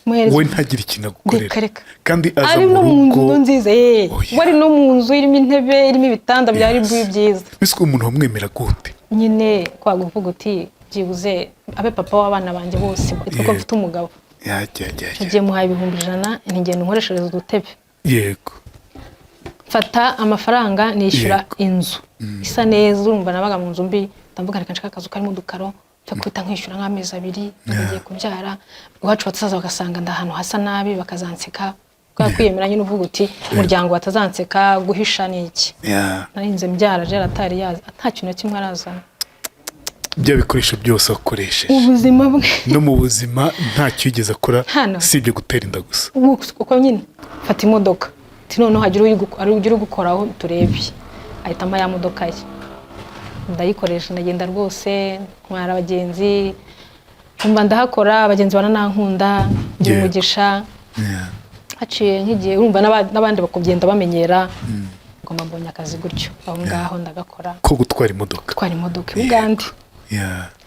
we ntagira ikintu agukorera kandi aza mu rugo nziza wari no mu nzu irimo intebe irimo ibitanda byari byiza biswe umuntu wamwemera gute nyine kwaguvuga uti byibuze abe papa w'abana banje bose kuko mfite umugabo yagiye muhaye 100 ntigenda nkoreshereza udutebe yego fata amafaranga nishyura inzu isa neza urumva nabaga mu nzu mbi ndamvuga reka nshaka akazu karimo dukaro cyakwita nkishyura nk'amezi 2 nagiye kubyara iwacu batazaza bagasanga ndahantu hasa nabi bakazanseka kwa kwiyemera nyine uvuga uti umuryango batazanseka guhisha niki narinze mbyara je atari yaza nta kintu kimwe arazana bya bikoresho byose akoresheje ubuzima bwe no mu buzima nta cyigeze akora sibye gutera inda gusa uko nyine fata imodoka ti none hagira gukoraho turebye ahitamo ya modoka ye ndayikoresha ndagenda rwose ntwara abagenzi kumva ndahakora abagenzi baranankunda ngira umugisha haciye nk'igihe urumva n'abandi bakugenda bamenyera ngomba mbonye akazi gutyo aho ngaho ndagakora ko gutwara imodoka Uganda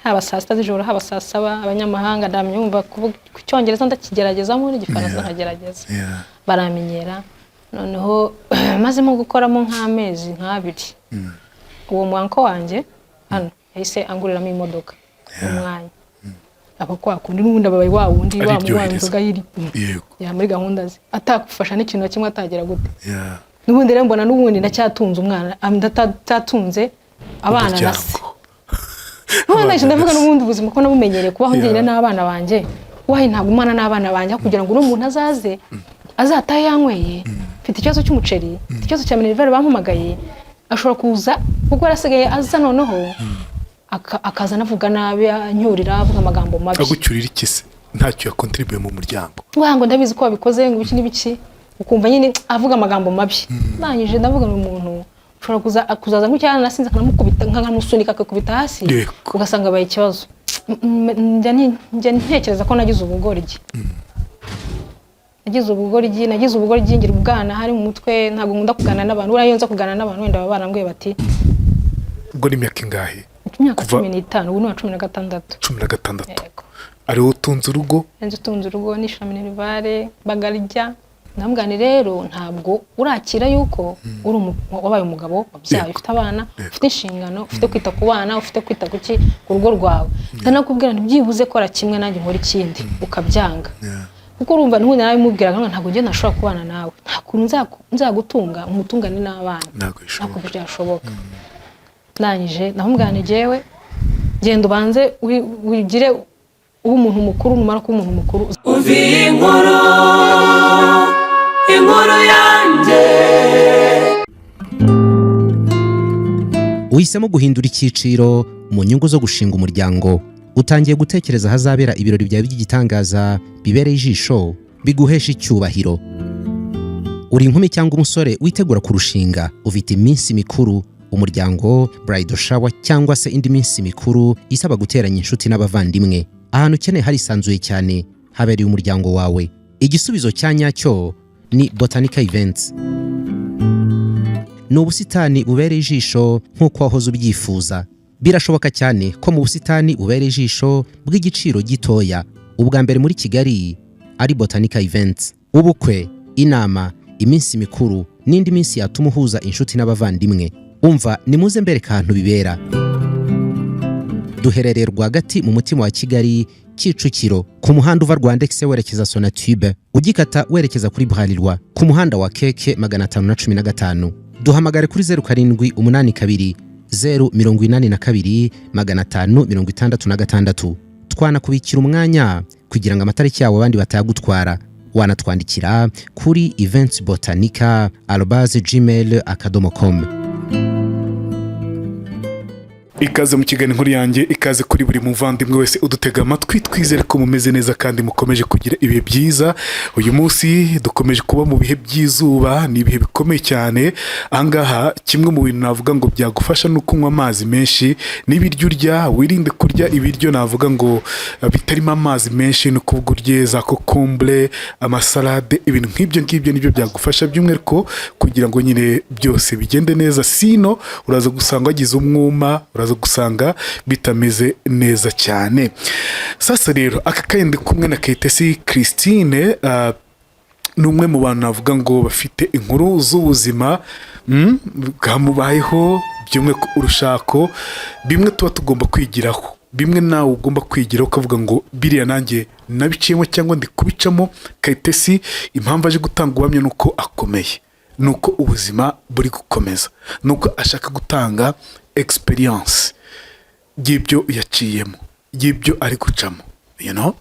haba saa 6 z'ijoro haba saa 7 abanyamahanga ndamyumva kuvuga icyongereza ndakigerageza muri igifaransa nkagerageza baramenyera noneho mazemo gukoramo nk'amezi nk'abiri uwo mwanko wanje hano yahise anguriramo imodoka umwanya abo kwakundi n'ubundi ababaye wa wundi wa mwanzoga yiri ya muri gahunda ze atakufasha n'ikintu kimwe atagera gute n'ubundi rero mbona n'ubundi ndacyatunze umwana ndatatunze abana nase none ndavuga n'ubundi ubuzima ko nabumenyereye kubaho ngirira n'abana banje wahi ntabwo umwana n'abana banje kugira ngo umuntu azaze azataye yanyweye mfite ikibazo cy'umuceri ikibazo cya minerivare bampamagaye ashobora kuza kuko yarasigaye aza noneho akaza navuga nabi anyurira avuga amagambo mabi agucyurira ikise ntacyo yakontribuye mu muryango ngo ndabizi ko babikoze ngo iki n'ibiki ukumva nyine avuga amagambo mabi nanyije ndavuga n'umuntu ushobora kuzaza nk'ucyana nasinze kanamukubita nkamusunika akakubita hasi ugasanga baye ikibazo njya ntekereza ko nagize ubugoryi nagize ubugoryi ngira ubwana hari mu mutwe ntabwo nkunda kugana n'abantu urayonza kugana n'abantu wenda barambwiye bati ubwo ni imyaka ingahe imyaka 15 ubu ni 16 ari utunze urugo nishyura minerivare bagarya ndamugani rero ntabwo urakira yuko uri wabaye umugabo wabyaye ufite abana ufite inshingano ufite kwita ku bana ufite kwita ku rugo rwawe ndanakubwira ntibyibuze kora kimwe nanjye nkora ikindi ukabyanga kuko urumva n'ubundi nawe mubwira ngo ntabwo ngiye nashobora kubana nawe nta nzagutunga umutungane n'abana ntabwo byashoboka nanyije ndamubwira jewe genda ubanze wigire umuntu mukuru numara ko umuntu mukuru uvi inkuru yanjye uhisemo guhindura icyiciro mu nyungu zo gushinga umuryango utangiye gutekereza hazabera ibirori byawe by'igitangaza bibereye ijisho biguhesha icyubahiro uri inkumi cyangwa umusore witegura kurushinga ufite iminsi mikuru umuryango bridal shower cyangwa se indi minsi mikuru isaba guteranya inshuti n'abavandimwe ahantu ukeneye harisanzuye cyane habereye umuryango wawe igisubizo cya nyacyo ni Botanica Events ni ubusitani bubereye ijisho nk'uko wahoze ubyifuza birashoboka cyane ko mu busitani bubereye ijisho bw'igiciro gitoya ubwa mbere muri Kigali ari Botanica Events ubukwe inama iminsi mikuru n'indi minsi yatuma uhuza inshuti n'abavandimwe umva nimuze mbereka ahantu bibera duherereye rwagati mu mutima wa Kigali Kicukiro ku muhanda uva Rwandex werekeza Sonatube ugikata werekeza kuri Bralirwa ku muhanda wa Keke 515 duhamagare kuri 0782 082 566 twanakubikira umwanya kugira ngo amatariki yawe abandi batayagutwara wanatwandikira kuri eventsbotanica@gmail.com ikaze mu kiganiro nkuru yanjye ikaze kuri buri muvandimwe wese udutega amatwi twizere ko mumeze neza kandi mukomeje kugira ibihe byiza uyu munsi dukomeje kuba mu bihe by'izuba ni ibihe bikomeye cyane ahangaha kimwe mu bintu navuga ngo byagufasha no kunywa amazi menshi n'ibiryo urya wirinde kurya ibiryo navuga ngo bitarimo amazi menshi no kuvuga urye za kokombure amasalade ibintu nk'ibyo ngibyo nibyo byagufasha by'umwihariko kugira ngo nyine byose bigende neza sino uraza gusanga wagize umwuma uraza ukaza gusanga bitameze neza cyane. Sasa rero aka kandi kumwe na Kayitesi Christine ni umwe mu bantu navuga ngo bafite inkuru z'ubuzima bwamubayeho, byumwe urushako, bimwe tuba tugomba kwigiraho, bimwe nawe ugomba kwigiraho ukavuga ngo biriya nanjye nabiciyemo cyangwa ndi kubicamo. Kayitesi impamvu aje gutanga ubuhamya nuko akomeye, nuko ubuzima buri gukomeza, nuko ashaka gutanga experience y'ibyo yaciyemo, y'ibyo ari gucamo, you know.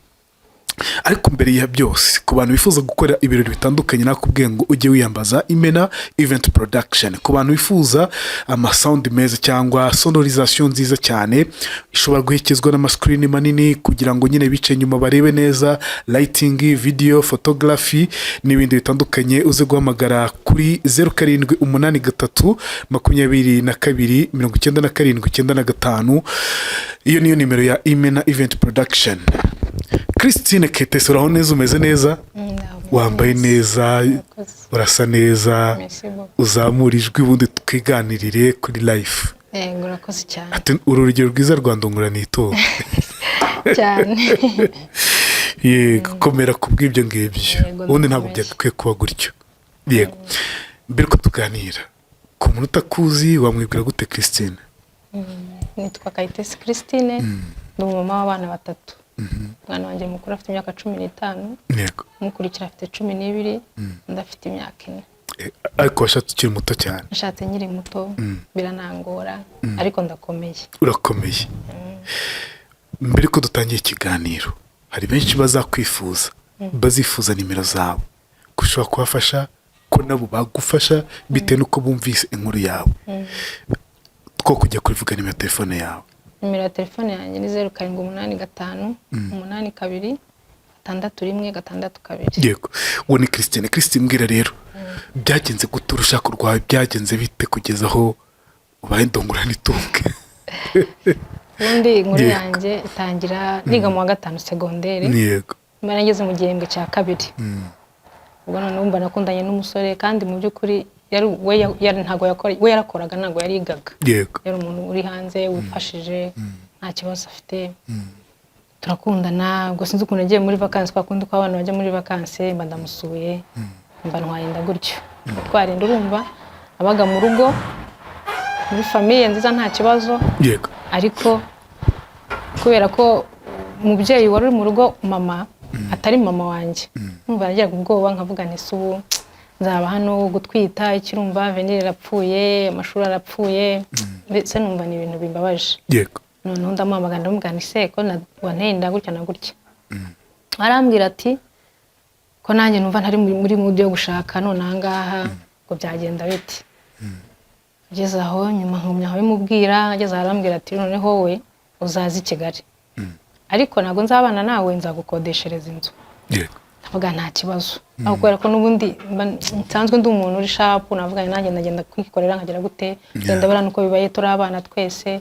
Ariko mbere ya byose, ku bantu bifuza gukora ibirori bitandukanye, nakubwiye ngo ujye wiyambaza Imena Event Production. Ku bantu bifuza amasound meza cyangwa sonorisation nziza cyane, ishobora guhekezwa n'amascreen manini kugira ngo nyine bice nyuma barebe neza, lighting, video, photography n'ibindi bitandukanye. Uze guhamagara kuri 0783 22 97 95. Iyo niyo nimero ya Imena Event Production. Christine Kayitesi, uraho neza? Umeze neza? Wambaye neza, urasa neza, uzamura ijwi ubundi twiganirire kuri life. Yego, urakoze cyane. Ati uru rugero rwiza rwandungura nito cyane. Yego, komera kubw'ibyo ngibyo, ubundi ntabwo byakwiye kuba gutyo. Yego, mbere ko tuganira, ku muntu utakuzi wamwibwira gute Christine? Nitwa Kayitesi Christine, ndi umumama w'abana batatu. Umwana wanjye mukuru afite imyaka 15, yego, umukurikira afite 12, ndafite imyaka 4. Ariko washatse ukiri muto cyane? Nashatse nkiri muto, biranangora, ariko ndakomeye. Urakomeye. Mbere ko dutangiye ikiganiro, hari benshi bazakwifuza, bazifuza nimero zawe, kushobora kubafasha, ko nabo bagufasha bitewe nuko bumvise inkuru yawe. Two kujya kurivuga nimero ya telefone yawe. Nimero ya telefone yanjye ni 0785 82 61 62. Yego, uwo ni Christine. Christine, mbwira rero, byagenze gute urushako rwawe, byagenze bite kugeza aho ubaye ndongora n'itunge? Ubundi inkuru yanjye itangira niga mu wa 5 secondaire. Yego. Mara ngeze mu gihembwe cya 2. Ubwo none umva nakundanye n'umusore, kandi mu by'ukuri we yarakoraga, ntago yarigaga. Yego. Yari umuntu uri hanze wifashije, nta kibazo afite. Turakundana, ubwo sinzi ukuntu nagiye muri vacances, kwa kundi kwa abantu bajya muri vacances, mba ndamusuye, mba ntwayenda gutyo. Twarinda urumva abaga mu rugo muri famille nziza, nta kibazo. Yego. Ariko kubera ko umubyeyi wari mu rugo, mama atari mama wanjye, numva nagiye ubwoba, nkavuga nti subu nzaba hano gutwita, ikirumva venire rapfuye, amashuri arapfuye, ndetse numva ni ibintu bimbabaje. Yego. Noneho ndamamagana ndamubwira nti se ko wantenda gutya na gutya. Arambwira ati ko nanjye numva ntari muri mood yo gushaka none ahangaha, ngo byagenda bite. Ngeze aho nyuma nkumya bimubwira, ngeze arambwira ati noneho we uzazi Kigali, ariko ntago nzabana nawe, nzagukodeshereza inzu. Yego. Ndavuga nta kibazo. Aho kubera ko n'ubundi nsanzwe ndi umuntu uri sharp, navuga nanjye ndagenda kwikorera nkagira gute, genda bara nuko bibaye turi abana twese,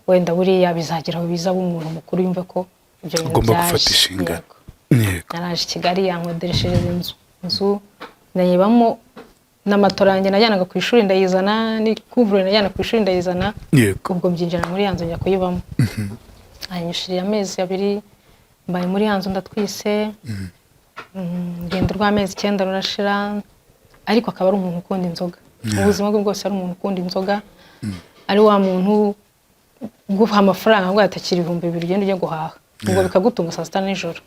wenda buriya bizagira biza b'umuntu mukuru yumve ko ibyo bintu ugomba gufata inshingano. Yego. Naraje Kigali, yankodeshereza inzu ndayibamo, n'amatora yanjye najyanaga ku ishuri ndayizana, ni couvre najyana ku ishuri ndayizana. Yego. Ubwo mbyinjira muri yanzu njya kuyibamo. Anyishiriye amezi 2 mbaye muri yanzu ndatwise. Ngenda rw'amezi 9 rurashira, ariko akaba ari umuntu ukunda inzoga. Ubuzima bwe bwose ari umuntu ukunda inzoga, ari wa muntu guha amafaranga ngo yatakira 2000 ugenda ujye guhaha, ubwo bikagutunga saa 6 nijoro.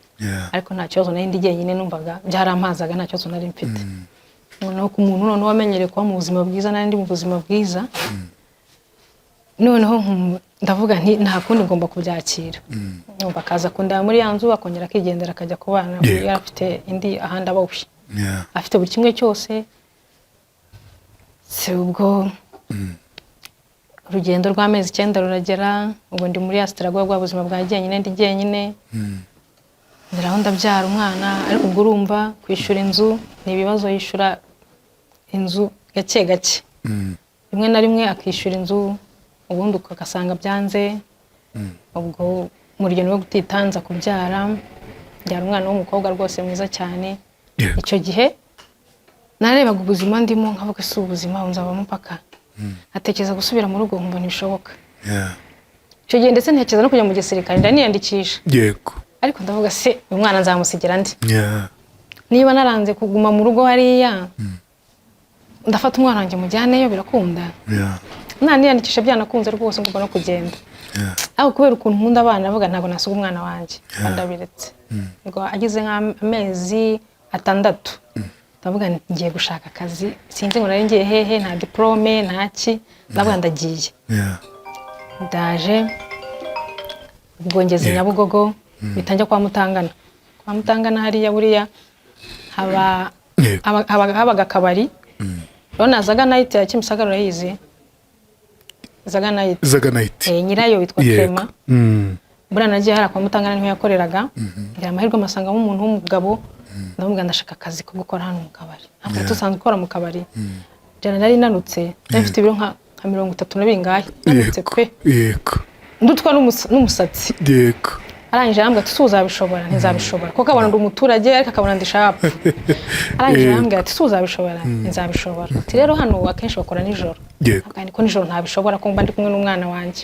Ariko nta kibazo, nari ndi jyenyine, numvaga byarampazaga, nta kibazo nari mfite. Noneho ku muntu none wamenyereye kuba mu buzima bwiza, nari ndi mu buzima bwiza, noneho ndavuga nti nta kundi ngomba kubyakira. Numva kaza kundaba muri yanzu, akongera akigendera akajya kubana, yari afite indi ahandi abawe. Afite buri kimwe cyose. Se ubwo urugendo rw'amezi 9 ruragera, ubwo ndi muri Astrago bwa buzima bwa jyenyine, ndi jyenyine. Ndiraho ndabyara umwana, ariko ubwo urumva kwishura inzu ni ibibazo, yishura inzu gake gake. Rimwe na rimwe akishura inzu, ubundi ukagasanga byanze. Ubwo muri ryo no gutitanza kubyara, byara umwana w'umukobwa rwose mwiza cyane. Icyo gihe narebaga ubuzima ndimo, nkavuga se ubuzima nzabamo paka. Atekereza gusubira mu rugo, nkumva ntibishoboka. icyo gihe ndetse ntekereza no kujya mu gisirikare ndaniyandikisha yego ariko ndavuga se uyu mwana nzamusigira ndi yeah niba naranze kuguma mu rugo hariya ndafata umwana wanjye mujyaneyo birakunda yeah niyandikisha byanakunze rwose ngomba no kugenda yeah aho kubera ukuntu nkunda abana navuga ntabwo nasuga umwana wanjye ndabiretse ngo agize nk'amezi 6 ndavuga ngiye gushaka akazi sinzi ngo nari ngiye hehe nta diplome ntaki ndavuga ndagiye yeah ndaje ubwo ngeze Nyabugogo bitangira kwa Mutangana hariya buriya habaga akabari rona Zaga Night ya Kimisagara urayizi Zaga Night nyirayo witwa Clement buriya nagiye hari kwa Mutangana niho yakoreraga ngira amahirwe amasanga nk'umuntu w'umugabo ndamubwira ndashaka akazi ko gukora hano mu kabari ntabwo tusanzwe gukora mu kabari jana nari nanutse mfite ibiro nka 30 na bingahe nanutse pe yego ndutwa n'umusatsi yego arangije arambwira ati tuzabishobora ntizabishobora kuko akabona ndi umuturage ariko akabona ndi shapu arangije arambwira ati tuzabishobora ntizabishobora ati rero hano akenshi bakora nijoro kandi ko nijoro ntabishobora ko mba ndi kumwe n'umwana wanjye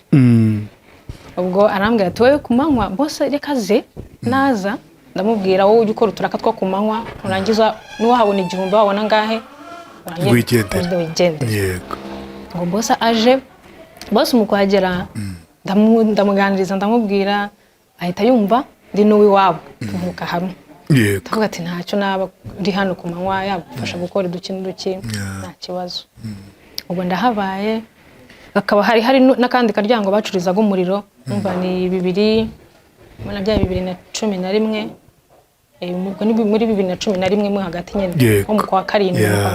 ubwo arambwira ati wowe kumanywa bose reka ze naza ndamubwira wowe ujye ukora uturaka two kumanywa urangiza niwahabona igihumbi wabona ngahe wigendere yego ngo bose aje bose umukwagera ndamuganiriza ndamubwira ahita yumva ndi n'uwiwabo tuvuka hamwe yego tuvuga ati ntacyo naba ndi hano ku manywa yagufasha gukora udukino nta kibazo ubwo ndahabaye akaba hari n'akandi karyango bacurizaga umuriro numva ni 2011 ubwo ni muri 2011 mu hagati nyene nko mu kwa 7 mu kwa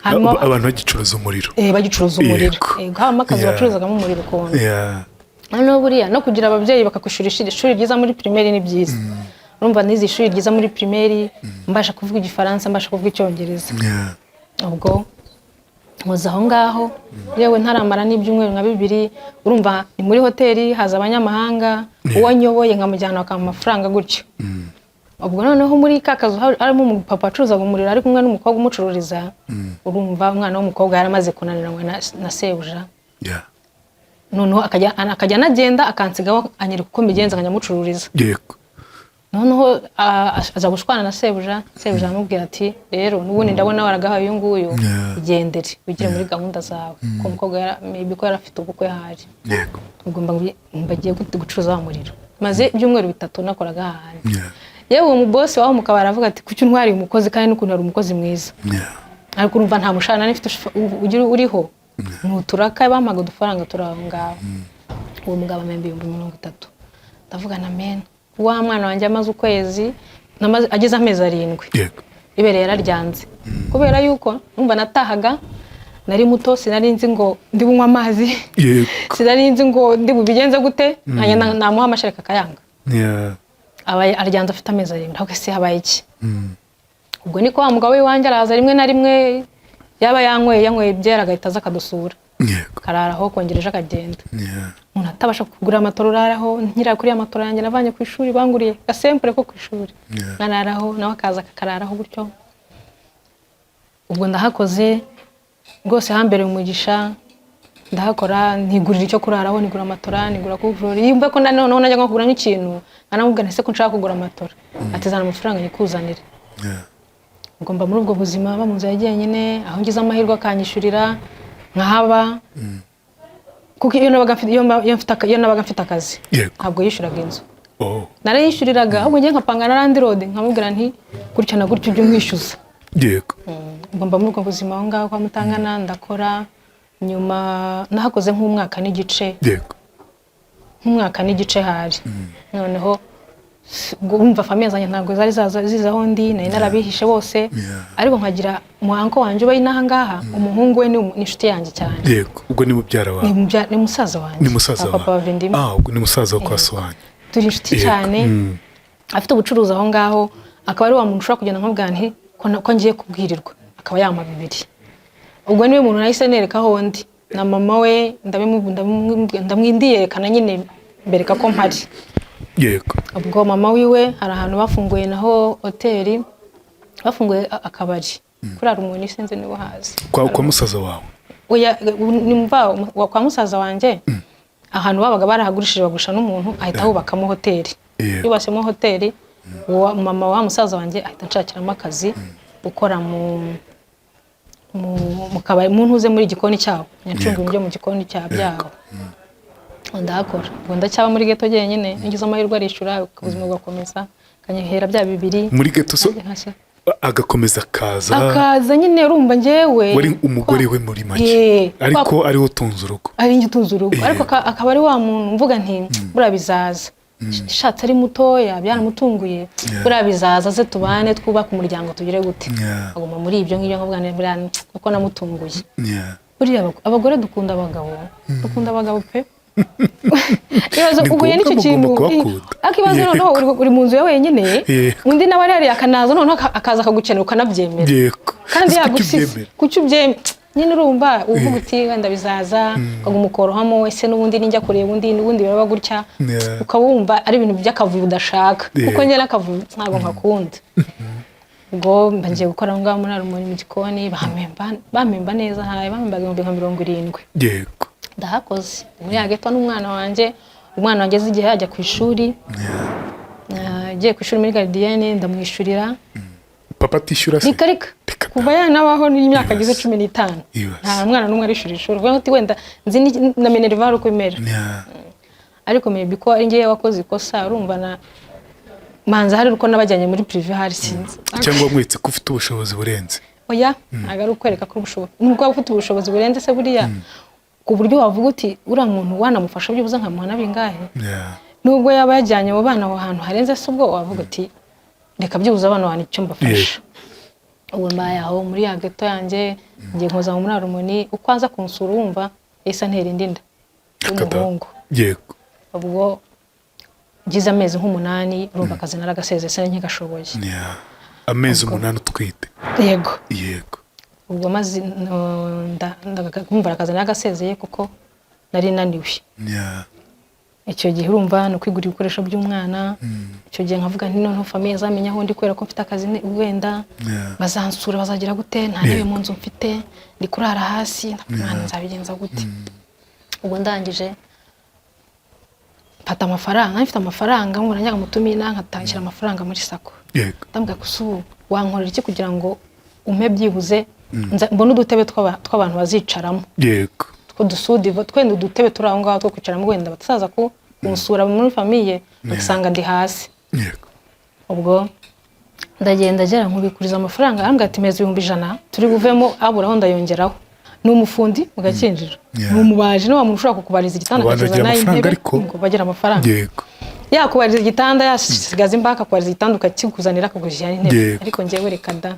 8 abantu bagicuruza umuriro bagicuruza umuriro haba akazi bacuruzagamo umuriro konde hano buriya no kugira ababyeyi bakakwishura ishuri ryiza muri primaire ni byiza urumva nizi ishuri ryiza muri primaire mbasha kuvuga igifaransa mbasha kuvuga icyongereza ubwo muza aho ngaho yewe ntaramara n'ibyumweru nka 2 urumva ni muri hoteli haza abanyamahanga uwanyoboye nkamujyana akama amafaranga gutyo ubwo noneho muri kakazo harimo umupapa acuruza umuriro ari kumwe n'umukobwa umucururiza urumva umwana w'umukobwa yaramaze kunaniranwa na sebuja noneho akajya nagenda akansigaho anyereka uko migenza akanyamucururiza yego noneho aza gushwana na sebuja amubwira ati rero n'ubundi ndabona waragahaye uyu nguyu igendere ugire muri gahunda zawe ko umukobwa maybe ko yarafite ubukwe hari yego ugomba mbagiye gucuruza wa muriro maze ibyumweru 3 nakoraga hahandi yewe uwo mubosi waho mukabara avuga ati kuki ntwari umukozi kandi n'ukuntu ari umukozi mwiza ariko urumva nta mushana nifite uriho nuturaka bampaga udufaranga turahongaho uwo mugabo amembe 30 ndavuga na men wa mwana wanjye amaze ukwezi ageze amezi 7 yego ibere yararyanze kubera yuko numva natahaga nari muto sinari nzi ngo ndi bunywa amazi yego sinari nzi ngo ndi bubigenze gute namuha amashereka kayanga abaye aryanze afite amezi 7 ntabwo se habaye iki ubwo niko wa mugabo w'iwanjye araza rimwe na rimwe yaba yanyweye byera agahita aza akadusura kararaho kongereje akagenda umuntu atabasha kugura amatora uraraho nkira kuri amatora yanjye navanye ku ishuri banguriye gasempure ko ku ishuri nararaho nawe akaza kakararaho gutyo ubwo ndahakoze rwose hambere umugisha ndahakora ntigurira icyo kuraraho nigura amatora nigura kuvura yumva ko noneho najya nko kugura nk'ikintu anamubwira ese ko nshaka kugura amatora atizana amafaranga nyikuzanire ngomba muri ubwo buzima bamunze yagiye nyine aho ngize amahirwe akanyishurira nkahaba kuko iyo nabaga mfite akazi ntabwo yishuraga inzu narayishuriraga ahubwo ngiye nkapanga na Land Road nkamubwira nti gutya na gutya ujye umwishyuza yego ngomba muri ubwo buzima aho ngaho kwa Mutangana ndakora nyuma nahakoze nk'umwaka n'igice nk'umwaka n'igice hari noneho umva famille zanjye ntabwo zari zizaho ndi nari narabihishe bose ariko nkagira muhanko wanje ubaye naha ngaha umuhungu we ni inshuti yanjye cyane yego ubwo ni mubyara wawe ni musaza wanjye papa bavindimo ubwo ni musaza wa kwa Sohanya turi inshuti cyane afite ubucuruzi aho ngaho akaba ari wa muntu ushobora kugenda nkubwira nti ko ngiye kubwirirwa akaba yama 2 ubwo niwe muntu nahise nereka aho ndi na mama we ndamwindiyerekana nyine mbereka ko mpari yego ubwo mama wiwe hari ahantu bafunguye naho hoteli bafunguye akabari kuri Harmony sinzi niba hazi kwa musaza wawe oya nimva kwa musaza wanje ahantu babaga barahagurishije bagurisha n'umuntu ahita hubakamo hoteli. Yubasemo hoteli, uwo mama wa musaza wanjye ahita nshakiramo akazi gukora mu kabari, mu ntuze muri igikoni cyabo, nyacunga ibyo mu gikoni cyabo. Ndakora ngo ndacyaba muri ghetto nyine, ngize amahirwe arishura ubuzima bugakomeza, kanyehera bya bibiri muri ghetto. So agakomeza akaza nyine, urumva njyewe wari umugore we muri make, ariko ariwe utunze urugo, ari njye utunze urugo, ariko akaba ari wa muntu mvuga nti buriya bizaza, shatse ari mutoya byaramutunguye, buriya bizaza ze tubane twubaka umuryango tugire gute. Aguma muri ibyo ngibyo nkavuga nti buriya uko namutunguye. Buriya abagore dukunda abagabo pe. Ibazo uguye n'icyo kintu, akibazo noneho uri mu nzu ya wenyine, undi nawe ari akanaza noneho akaza akagukenera ukanabyemera, kandi yagusize kuki ubyemera nyine. Urumva uvuga uti wenda bizaza, ukagumukorohamo, ese n'ubundi ninjya kureba ubundi biraba gutya, ukabumva ari ibintu by'akavuyo udashaka, kuko njye n'akavuyo ntabwo nkakunda. Ubwo mbagiye gukora ngaho muri Harmony mu gikoni, bamemba neza, bamembaga 70. Yego, ndahakoze muri yageto n'umwana wanjye azi igihe ajya ku ishuri. Agiye ku ishuri muri gardienne, ndamwishyurira. Papa atishyura se? Nikarika kuva yanabaho n'imyaka agize 15, nta mwana n'umwe arishura ishuri. Vuga ngo wenda nzi na Minerval uko imera, ariko maybe ko ari ngiye wakoze ikosa, urumva na manza hari uko nabajyanye muri privé hari sinzi, cyangwa mwetse ko ufite ubushobozi burenze. Oya, ntago ari ukwereka ko ubushobozi, nubwo ufite ubushobozi burenze se buriya ku buryo wavuga uti uriya muntu wanamufasha byubuze nkamuhana bingahe. Nubwo yaba yajyanye abo bana aho hantu harenze se, ubwo wavuga uti reka byubuze abana bana icyo mbafasha. Ubu mbaye aho muri ya ghetto yanjye, ngiye nkoza muri Harmony, uko aza kunsura wumva esa ntera indinda umuhungu. Yego, ubwo gize amezi nk'umunani, urumva akazi naragaseze se nkigashoboye. Amezi 8 utwite. Yego. Ubwo mazi ndakumva akazi nagasezeye kuko nari naniwe. Icyo gihe urumva no kwigura ibikoresho by'umwana. Icyo gihe nkavuga nti noneho famille zamenya aho ndi kwera ko mfite akazi wenda bazansura bazagira gute, nta ntebe mu nzu mfite, ndi kurara hasi, ntabwo nzabigenza gute. Ubwo ndangije mfata amafaranga, mfite amafaranga ngo nanyaga mutumina nkatangira amafaranga muri sako. Ndambwa kusubu wankorera iki kugira ngo umpe byibuze mbona udutebe tw'abantu bazicaramo. Yego, two dusudi twenda udutebe turi aho ngaho two kwicaramo, wenda batazaza ko umusura muri famille bagasanga ndi hasi. Yego, ubwo ndagenda agera nkubikuriza amafaranga, arambwa ati mezi 100 turi buvemo, aburaho ndayongeraho. Ni umufundi mugakinjira, ni umubaji, no muntu ushobora kukubariza igitanda akakiza nayo intebe ngo bagira amafaranga. Yego, yakubariza igitanda, yasigaza imbaka kubariza igitanda ukakikuzanira akagushyira intebe, ariko njyewe reka da.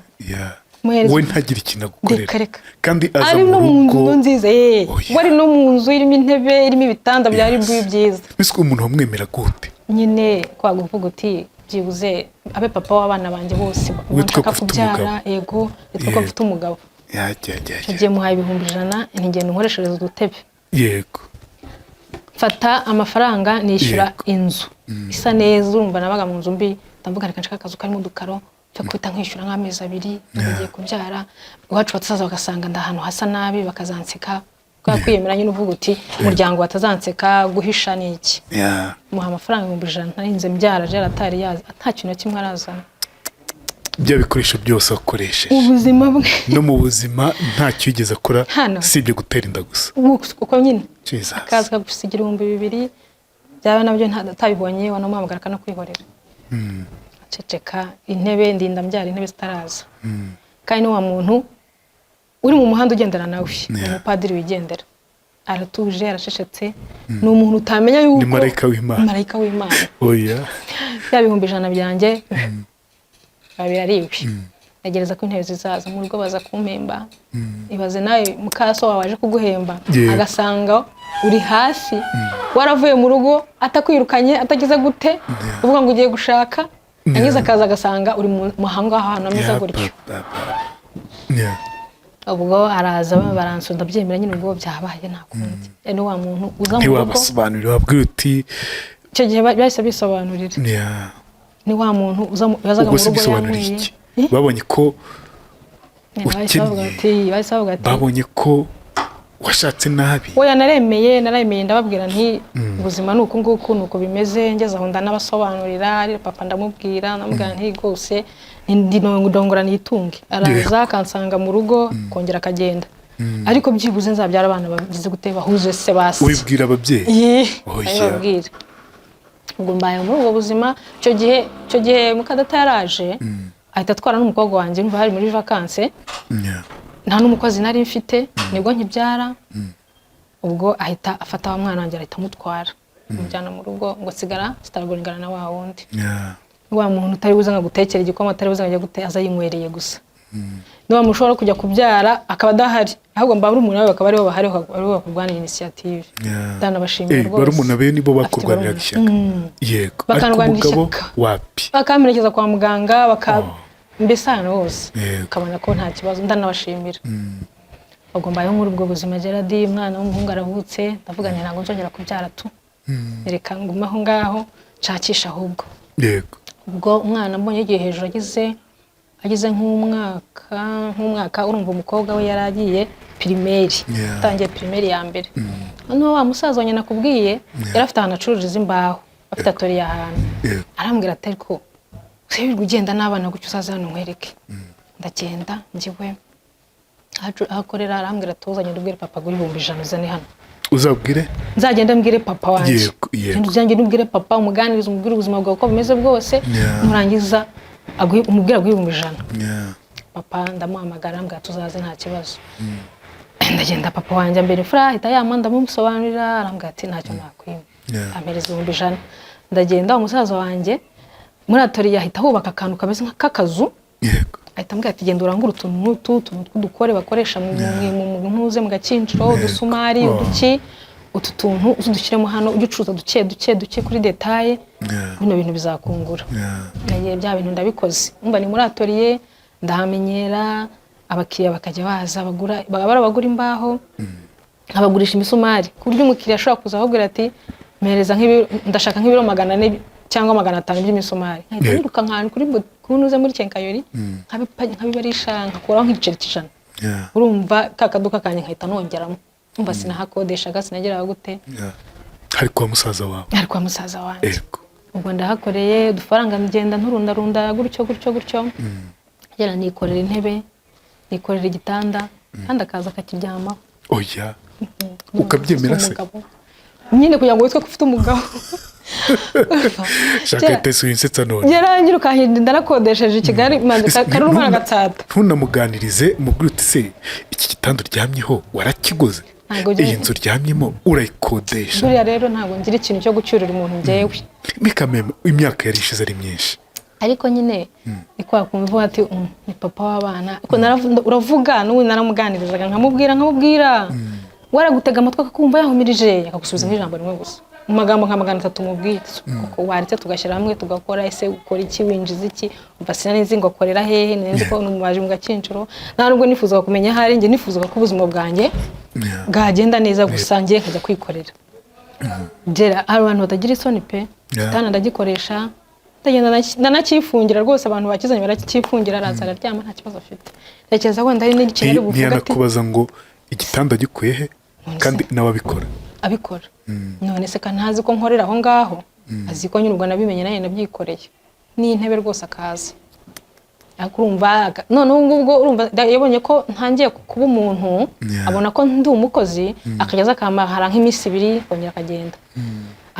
We ntagira ikintu agukorera, kandi ari no mu nzu nziza, wari no mu nzu irimo intebe, irimo ibitanda byari byiza. Ese umuntu wamwemera gute nyine kwaguvuga uti byibuze abe papa w'abana banjye bose bashaka kubyara. Yego, nitwe ko mfite umugabo. Yagiye muhaye 100 ntigenda nkoreshereza udutebe. Yego, fata amafaranga nishyura inzu isa neza, urumva nabaga mu nzu mbi, ndamvuga reka nshaka akazu karimo udukaro cyo kwita nkishyura nk'amezi 2 nagiye kubyara. Iwacu batazaza bagasanga ndahantu hasa nabi bakazanseka, kwa kwiyemera nyine uvuga uti umuryango batazanseka, guhisha niki. Muha amafaranga 100 narinze mbyara je atari yazi nta kintu kimwe arazana. Bya bikoresho byose akoresheje ubuzima bwe no mu buzima nta cyigeze akora sibye gutera inda gusa. Uko nyine akazi kagusigira 2,000 byaba nabyo ntabibonye, wanamuhamagara kana kwihorera. Ceceka intebe ndinda mbyara intebe zitaraza. Kandi no wa muntu uri mu muhanda ugendera nawe, umupadiri wigendera, aratuje arasheshetse, ni umuntu utamenya yuko ni marayika w'Imana. Oya, ya 100 byanjye babirariwe. Nagereza ko intebe zizaza mu rugo baza kumpemba. Ibaze nawe mukaso waje kuguhemba agasanga uri hasi, waravuye mu rugo atakwirukanye atagize gute, uvuga ngo ugiye gushaka, angiza akaza agasanga uri mu mahanga ahantu ameza gutyo. Ubwo araza baransunda byemera nyine ubwo byabaye nta kundi. Eno wa muntu uza mu rugo wabasobanurira wabwira uti icyo gihe bahise bisobanurira. Ni wa muntu yazaga mu rugo yamwiye. Babonye ko ukennye, bahise bavuga ati babonye ko washatse nabi oya naremeye ndababwira nti ubuzima ni uku nguku nuko bimeze ngeze aho ndanabasobanurira ari papa ndamubwira namubwira nti rwose ndongora nitunge araza akansanga mu rugo kongera akagenda ariko byibuze nzabyara abana bagize gute bahuje se basi wibwira ababyeyi babwira ubwo mbaye muri ubwo buzima icyo gihe mukadata yaraje ahita atwara n'umukobwa wanjye mva hari muri vacances nta n'umukozi nari mfite nibwo nkibyara ubwo ahita afata wa mwana wanjye ahita amutwara mujyana mu rugo ngo sigara sitaragongana na wa wundi wa muntu utari buze nka gutekera igikoma atari buze nkajya guteza yinywereye gusa niba mushobora kujya kubyara akaba adahari ahubwo mba muri umuntu nawe bakaba ariho bahari bakubwanira initiative ndanabashimira rwose bari umuntu abe nibo bakurwanira ishyaka yego bakarwanira ishyaka wapi bakamerekeza kwa muganga mbese ahantu hose ukabona ko nta kibazo ndanabashimira ubwo mbayeho muri ubwo buzima Gerard umwana w'umuhungu aravutse ndavuga nti ntabwo nzongera kubyara tu reka ngume aho ngaho nshakisha ahubwo yego ubwo umwana mbonye igihe hejuru agize nk'umwaka urumva umukobwa we yaragiye primaire atangiye primaire ya mbere noneho wa musaza wanjye nakubwiye yari afite ahantu acururiza imbaho afite atoriye ahantu arambwira ati ariko wirirwa ugenda n'abana gutyo uzaza hano nkwereke ndagenda njyewe ahakorera arambwira tuzanye ndubwire papa ngo 1,100 uzane hano uzabwire nzagenda mbwire papa wanjye nzagenda ndubwire papa umuganiriza umubwire ubuzima bwawe uko bumeze bwose nurangiza umubwira 1,100 papa ndamuhamagara ambwira tuzaze nta kibazo ndagenda papa wanjye mbere fura ahita yamanda mumusobanurira arambwira ati ntacyo nakwima ampereza 1,100 ndagenda umusaza wanjye muri atoriye ahita hubaka akantu kameze nk'akazu ahita ambwira ati genda urangura utuntu tw'udukore bakoresha mu ntuze mu gakinjiro udusumari uduki utu tuntu udushyiremo hano ugicuza duke kuri detaye bino bintu bizakungura nagiye bya bintu ndabikoze umva ni muri atoriye ndahamenyera abakiriya bakajya baza bagura imbaho abagurisha imisumari ku buryo umukiriya ashobora kuza ahubwira ati mpereza ndashaka nk'ibiro 400 cyangwa 500 by'imisumari nkiruka nk'ahantu kuri kunuze muri Kenkayori nkabibarisha nkakuraho nk'igiceri cy'ijana urumva kakaduka kanye nkahita nongeramo umva sinahakodeshaga sinageraho gute hari kwa musaza wanjye ubwo ndahakoreye udufaranga ngenda nturundarunda gutyo ngera nikorera intebe nikorera igitanda kandi akaza akakiryamaho oya ukabyemera se nyine kugira ngo witwe ko ufite umugabo shaka itese winsetsa none yarangira ukahinda ndarakodesheje i Kigali karumana gatsata ntunamuganirize mubwire uti se iki gitanda uryamyeho warakiguze iyi nzu uryamyemo urayikodesha buriya rero ntabwo ngira ikintu cyo gucyurira umuntu njyewe bikamema imyaka yari ishize ari myinshi ariko nyine ikwa kumva ati ni papa w'abana ariko uravuga n'ubu naramuganirizaga nkamubwira waragutega amatwi akakumva yahumirije akagusubiza nk'ijambo rimwe gusa mu magambo nka 300 mubwire kuko waretse tugashyira hamwe tugakora ese ukora iki winjiza iki umva sinanizi ngo akorera hehe nzi ko n'umubaje mu gakinjiro nta nubwo nifuzaga kumenya hari nge nifuzaga ko ubuzima bwanjye bwagenda neza gusa ngiye nkajya kwikorera Gera hari abantu batagira isoni pe kitana ndagikoresha ndagenda ndanakifungira rwose abantu bakizanye barakifungira araza araryama nta kibazo afite ndakeza ko ndari n'ikintu ari buvuga ati kubaza ngo igitanda gikuye he kandi nababikora abikora none se kantazi ko nkorera aho ngaho azi ko nyurwa nabimenye naye nabyikoreye ni intebe rwose akaza akurumva none ubwo urumva yabonye ko ntangiye kuba umuntu abona ko ndi umukozi akageza akamahara nk'imisi 2 kongera akagenda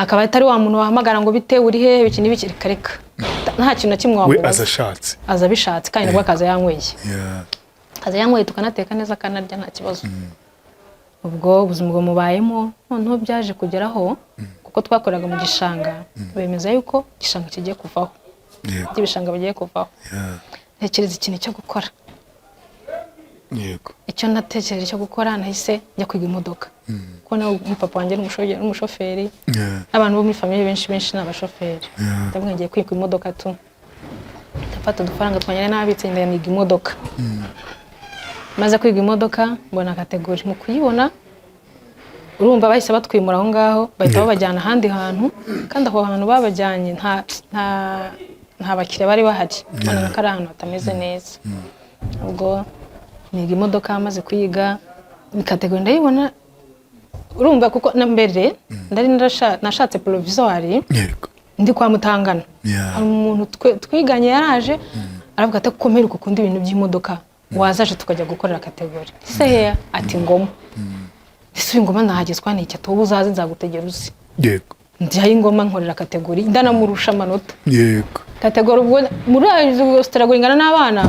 akaba atari wa muntu wahamagara ngo bite uri he biki nibiki kareka nta kintu na kimwe wamubaza aza bishatse kandi nabwo akaza yanyweye akaza yanyweye tukanateka neza kanarya nta kibazo ubwo ubuzima bwo mubayemo noneho byaje kugeraho kuko twakoraga mu gishanga bemeza yuko gishanga kigiye kuvaho ibishanga bigiye kuvaho ntekereza ikintu cyo gukora yego icyo natekereje cyo gukora nahise njya kwiga imodoka kuko nawe papa wanjye n'umushoferi abantu bo muri famille benshi n'abashoferi ndabwo ngiye kwiga imodoka tu ndafata udufaranga twanyene n'abitse ndiga imodoka maze kwiga imodoka mbona kategori mu kuyibona urumva bahise batwimura aho ngaho bahita babajyana ahandi hantu kandi aho hantu babajyanye nta bakiriya bari bahari mbona ko ari ahantu hatameze neza ubwo niga imodoka maze kuyiga kategori ndayibona urumva kuko na mbere ndari nashatse provisoire yego ndi kwa Mutangana hari umuntu twiganye yaraje aravuga ati komera ukunda ibintu by'imodoka wazaje tukajya gukorera kategori se ati ngoma ese ingoma nahagezwa n'iki atobu uzaze nzagutegera uzi yego njyaye ingoma nkorera kategori ndanamurusha amanota yego kategori ubwo muri Australia ingana n'abana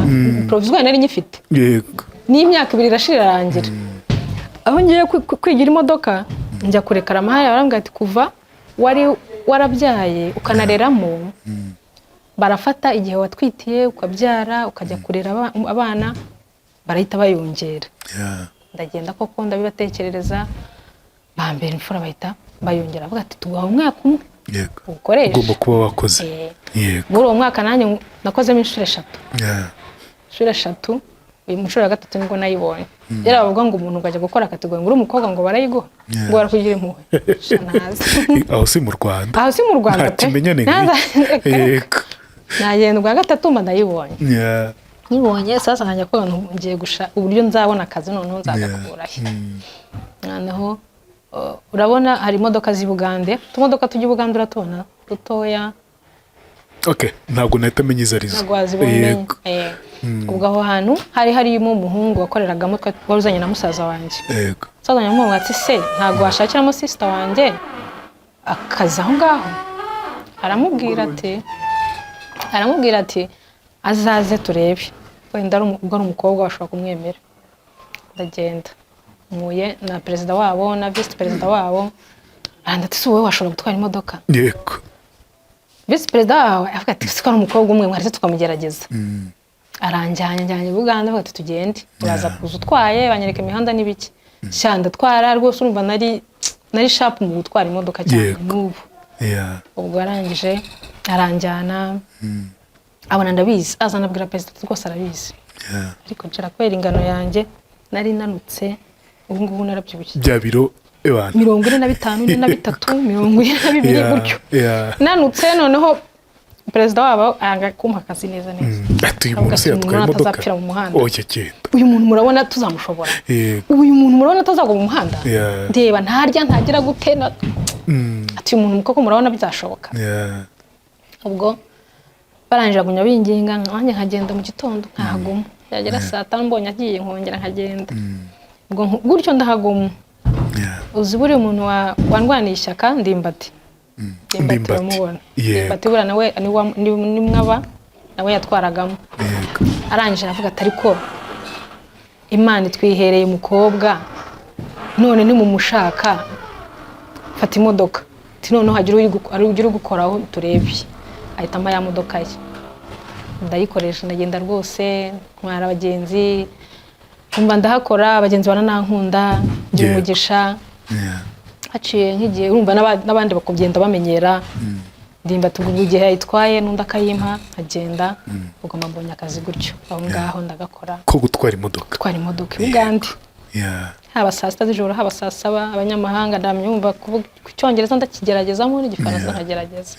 provisoire nari nyifite yego n'imyaka 2 irashira rangira aho ngiye kwigira imodoka njya kurekara amahaya barambwira ati kuva wari warabyaye ukanareramo barafata igihe watwitiye ukabyara ukajya kurera abana barahita bayongera ndagenda koko ndabibatekerereza bambera imfura bahita bayongera avuga ati tugaha umwaka umwe yego ukoresha ugomba kuba wakoze yego muri uwo mwaka nanjye nakozemo inshuro 3 inshuro 3 uyu mushuro wa 3 nibwo nayibonye yara bavuga ngo umuntu ugajya gukora kategori ngo uri umukobwa ngo barayiguha ngo barakugira impuhwe shanazi aho si mu Rwanda pe kimenyane yego nagenda ubwa 3 mba ndayibonye nibonye sasa nkajya ko ngiye gusha uburyo nzabona akazi none nzagakurahe noneho urabona hari imodoka z'i Bugande tumodoka tujya i Bugande uratubona dutoya ntabwo nahita menya izo arizo yego ubwo aho hantu harimo umuhungu wakoreragamo waruzanye na musaza wanjye yego musaza wanjye amubwira ati se ntabwo washakiramo sister wanjye akazi aho ngaho aramubwira ati azaze turebe wenda ubwo ari umukobwa washobora kumwemera ndagenda muye na perezida wabo na vice perezida wabo arandati se wowe washobora gutwara imodoka yego vice perezida wawe avuga ati siko ari umukobwa umwe mwari tukamugerageza aranjyanye Bugande avuga ati tugende turaza kuza utwaye banyereka imihanda n'ibiki cyanda twara rwose urumva nari sharp mu gutwara imodoka cyane n'ubu ubwo arangije aranjyana abona ndabizi azanabwira perezida rwose arabizi ariko nshaka kwera ingano yanjye nari nanutse ubu ngubu narabyibushye bya biro 45 42 gutyo nanutse noneho perezida wabo anga kumpa akazi neza ati uyu muntu se yatwaye imodoka azapfira mu muhanda cyenda uyu muntu murabona tuzamushobora uyu muntu murabona tuzagwa mu muhanda ndeba ntarya ntagira gutena ati uyu muntu koko murabona bizashoboka ubwo barangije gunya binginga nanjye nkagenda mu gitondo nkahaguma yagera saa 5 mbonye agiye nkongera nkagenda ubwo gutyo ndahaguma uzi buri umuntu wandwaniye ishyaka Ndimbati uramubona Ndimbati bura nawe ni mwaba nawe yatwaragamo arangije avuga ati ariko Imana itwihereye umukobwa none ni mu mushaka fata imodoka ati none hagira gukoraho turebe ahita mba ya modoka ye ndayikoresha ndagenda rwose ntwara abagenzi kumva ndahakora abagenzi baranankunda byumugisha haciye nk'igihe urumva n'abandi bakugenda bamenyera Ndimbati ubwo igihe yitwaye n'undi akayimpa agenda ubwo mbonye akazi gutyo aho ngaho ndagakora ko gutwara imodoka i Bugande haba saa 6 z'ijoro haba saa 7 abanyamahanga ndamyumva kuvuga icyongereza ndakigeragezamo n'igifaransa nkagerageza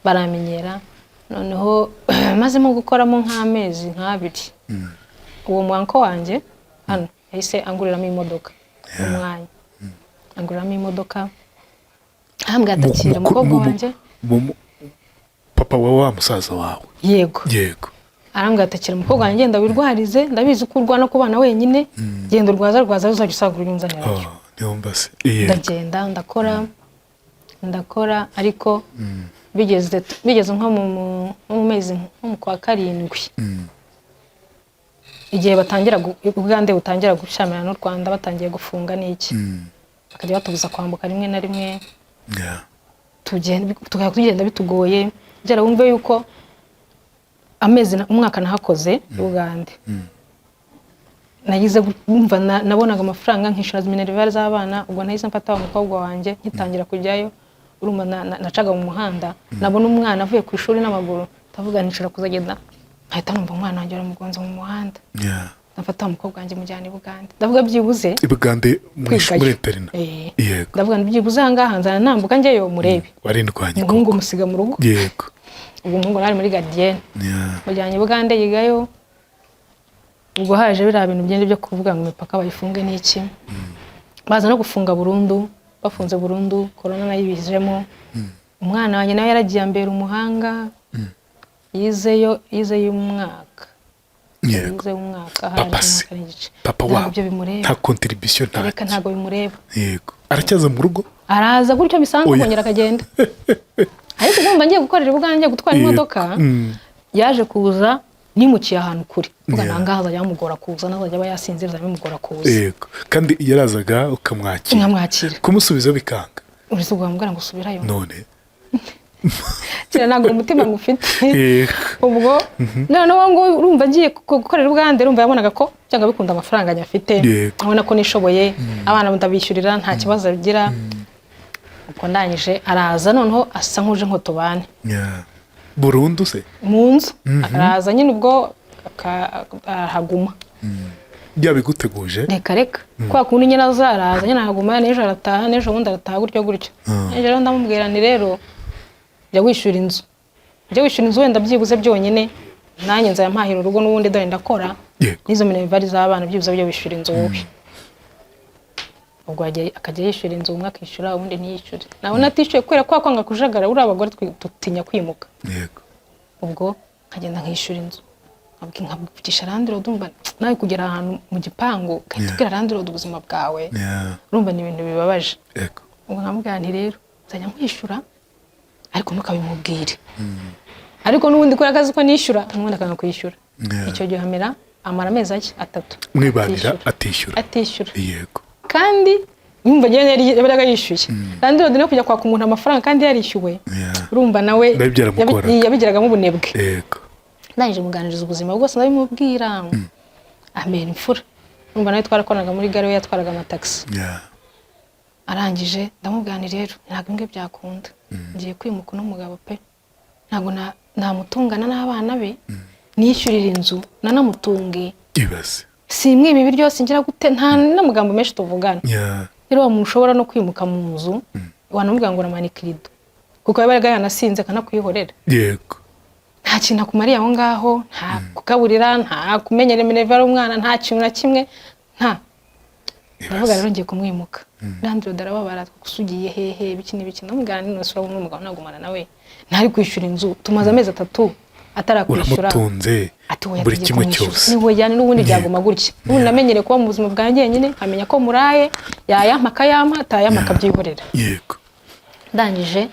baramenyera noneho mazemo gukoramo nk'amezi nk'abiri uwo mwanko wanjye hano yahise anguriramo imodoka umwanya anguriramo imodoka ahambwa atakira umukobwa wanjye papa wa musaza wawe yego arambwa atakira umukobwa wanjye ngenda wirwarize ndabizi ko urwana ku bana wenyine genda urwaza uzajya usagura unyunzanira ndagenda ndakora ariko bigeze nko mu mezi nko mu kwa 7 igihe batangira Uganda butangira gushamira n'u Rwanda batangiye gufunga n'iki bakajya batubuza kwambuka rimwe na rimwe tugenda bitugoye byara wumve yuko amezi umwaka nahakoze Uganda nagize umva nabonaga amafaranga nkishura minerval z'abana ubwo nahise mfata umukobwa wanjye nkitangira kujyayo urumva nacaga mu muhanda nabona umwana avuye ku ishuri n'amaguru tavuga nishura kuzagenda ahita numva umwana wanjye aramugonza mu muhanda nafata umukobwa wanjye mujyana i Bugande ndavuga byibuze i Bugande muri interina yego ndavuga byibuze hangaha nzana nambuka njyeyo murebe warindwanye umuhungu musiga mu rugo yego ubwo umuhungu nari muri gardienne mujyanye i Bugande yigayo ubwo haje biriya bintu byinshi byo kuvuga ngo imipaka bayifunge n'iki baza no gufunga burundu, bafunze burundu corona nayo ibijemo. Umwana wanjye nawe yaragiye ambera umuhanga, yizeyo umwaka. Yize umwaka haraje papa wa nta contribution ntago bimureba. Yego aracyaza mu rugo, araza gutyo bisanzwe kongera akagenda. Ariko ngomba ngiye gukorera ubwanjye gutwara imodoka, yaje kuza nimukiye ahantu kure vuga nangaza yamugora kuza nazajya aba yasinzira bimugora kuza. Yego kandi yarazaga ukamwakira kumusubiza bikanga, uretse guhamagara ngo subirayo none kira ntabwo umutima ngufite. Ubwo noneho ngo urumva ngiye gukorera ubwande, urumva yabonaga ko cyangwa bikunda amafaranga nyafite, abona ko nishoboye, abana ndabishyurira nta kibazo bigira. Uko ndangije araza noneho asa nkuje nko tubane burundu se mu nzu, araza nyine ubwo akahaguma. Byabiguteguje reka kwa kundi nyine azaraza nyine ahaguma, n'ejo arataha, n'ejo bundi arataha gutyo. Ejo rero ndamubwira ni rero jya wishyura inzu wenda byibuze byonyine, nanjye nzayampahira urugo n'ubundi dore ndakora n'izo minervari z'abana byibuze byo wishyura inzu wowe. Ubwo akajya yishyura inzu, umwe akishyura ubundi ntiyishyure. Nabona atishyuye kubera ko kwanga kujagara, uri abagore tutinya kwimuka. Ubwo nkagenda nkishyura inzu, nkabwigisha landlord, ndumva nawe kugera ahantu mu gipangu kandi ubwira landlord ubuzima bwawe, urumva ni ibintu bibabaje. Ubwo nkamubwira nti rero nzajya nkwishyura ariko ntukabimubwire, ariko n'ubundi kuri akazi ko nishyura n'ubundi akanga kwishyura. Icyo gihe hamera amara amezi 3 mwibanira atishyura. Yego kandi yumva nyene yabaga yishyuye landlord no kujya kwaka umuntu amafaranga kandi yarishyuwe, urumva nawe yabigiragamo ubunebwe. Yego ndangije muganiriza ubuzima bwose ndabimubwira, amera imfura. Urumva nawe twarakonaga muri gare, we yatwaraga amataxi. Arangije ndamubwira rero ntabwo imbwe byakunda, ngiye kwimuka n'umugabo pe, ntabwo namutungana n'abana be, nishyurira inzu nanamutunge. Ibaze simwe ibi byose ngira gute, nta n'amagambo menshi tuvugana. Rero wa muntu ushobora no kwimuka mu nzu wanamubwira ngo uramanikirido kuko yabaga yanasinze kanakwihorera. Yego nta kintu akumariye aho ngaho, nta kukaburira, nta kumenyera minervari umwana, nta kintu na kimwe, nta. Ndavuga rero ngiye kumwimuka. Landlord arababara kusugiye hehe biki n'ibiki, ndamubwira nti nosura umugabo nagumana nawe ntari kwishyura inzu, tumaze amezi 3 atarakwishyura, uramutunze buri kimwe cyose. Niho yane n'ubundi byaguma gutya. Ubu namenyere kuba mu buzima bwanjye nyine, amenya ko muraye yayampa yampa atayampa byihorera. Yego ndangije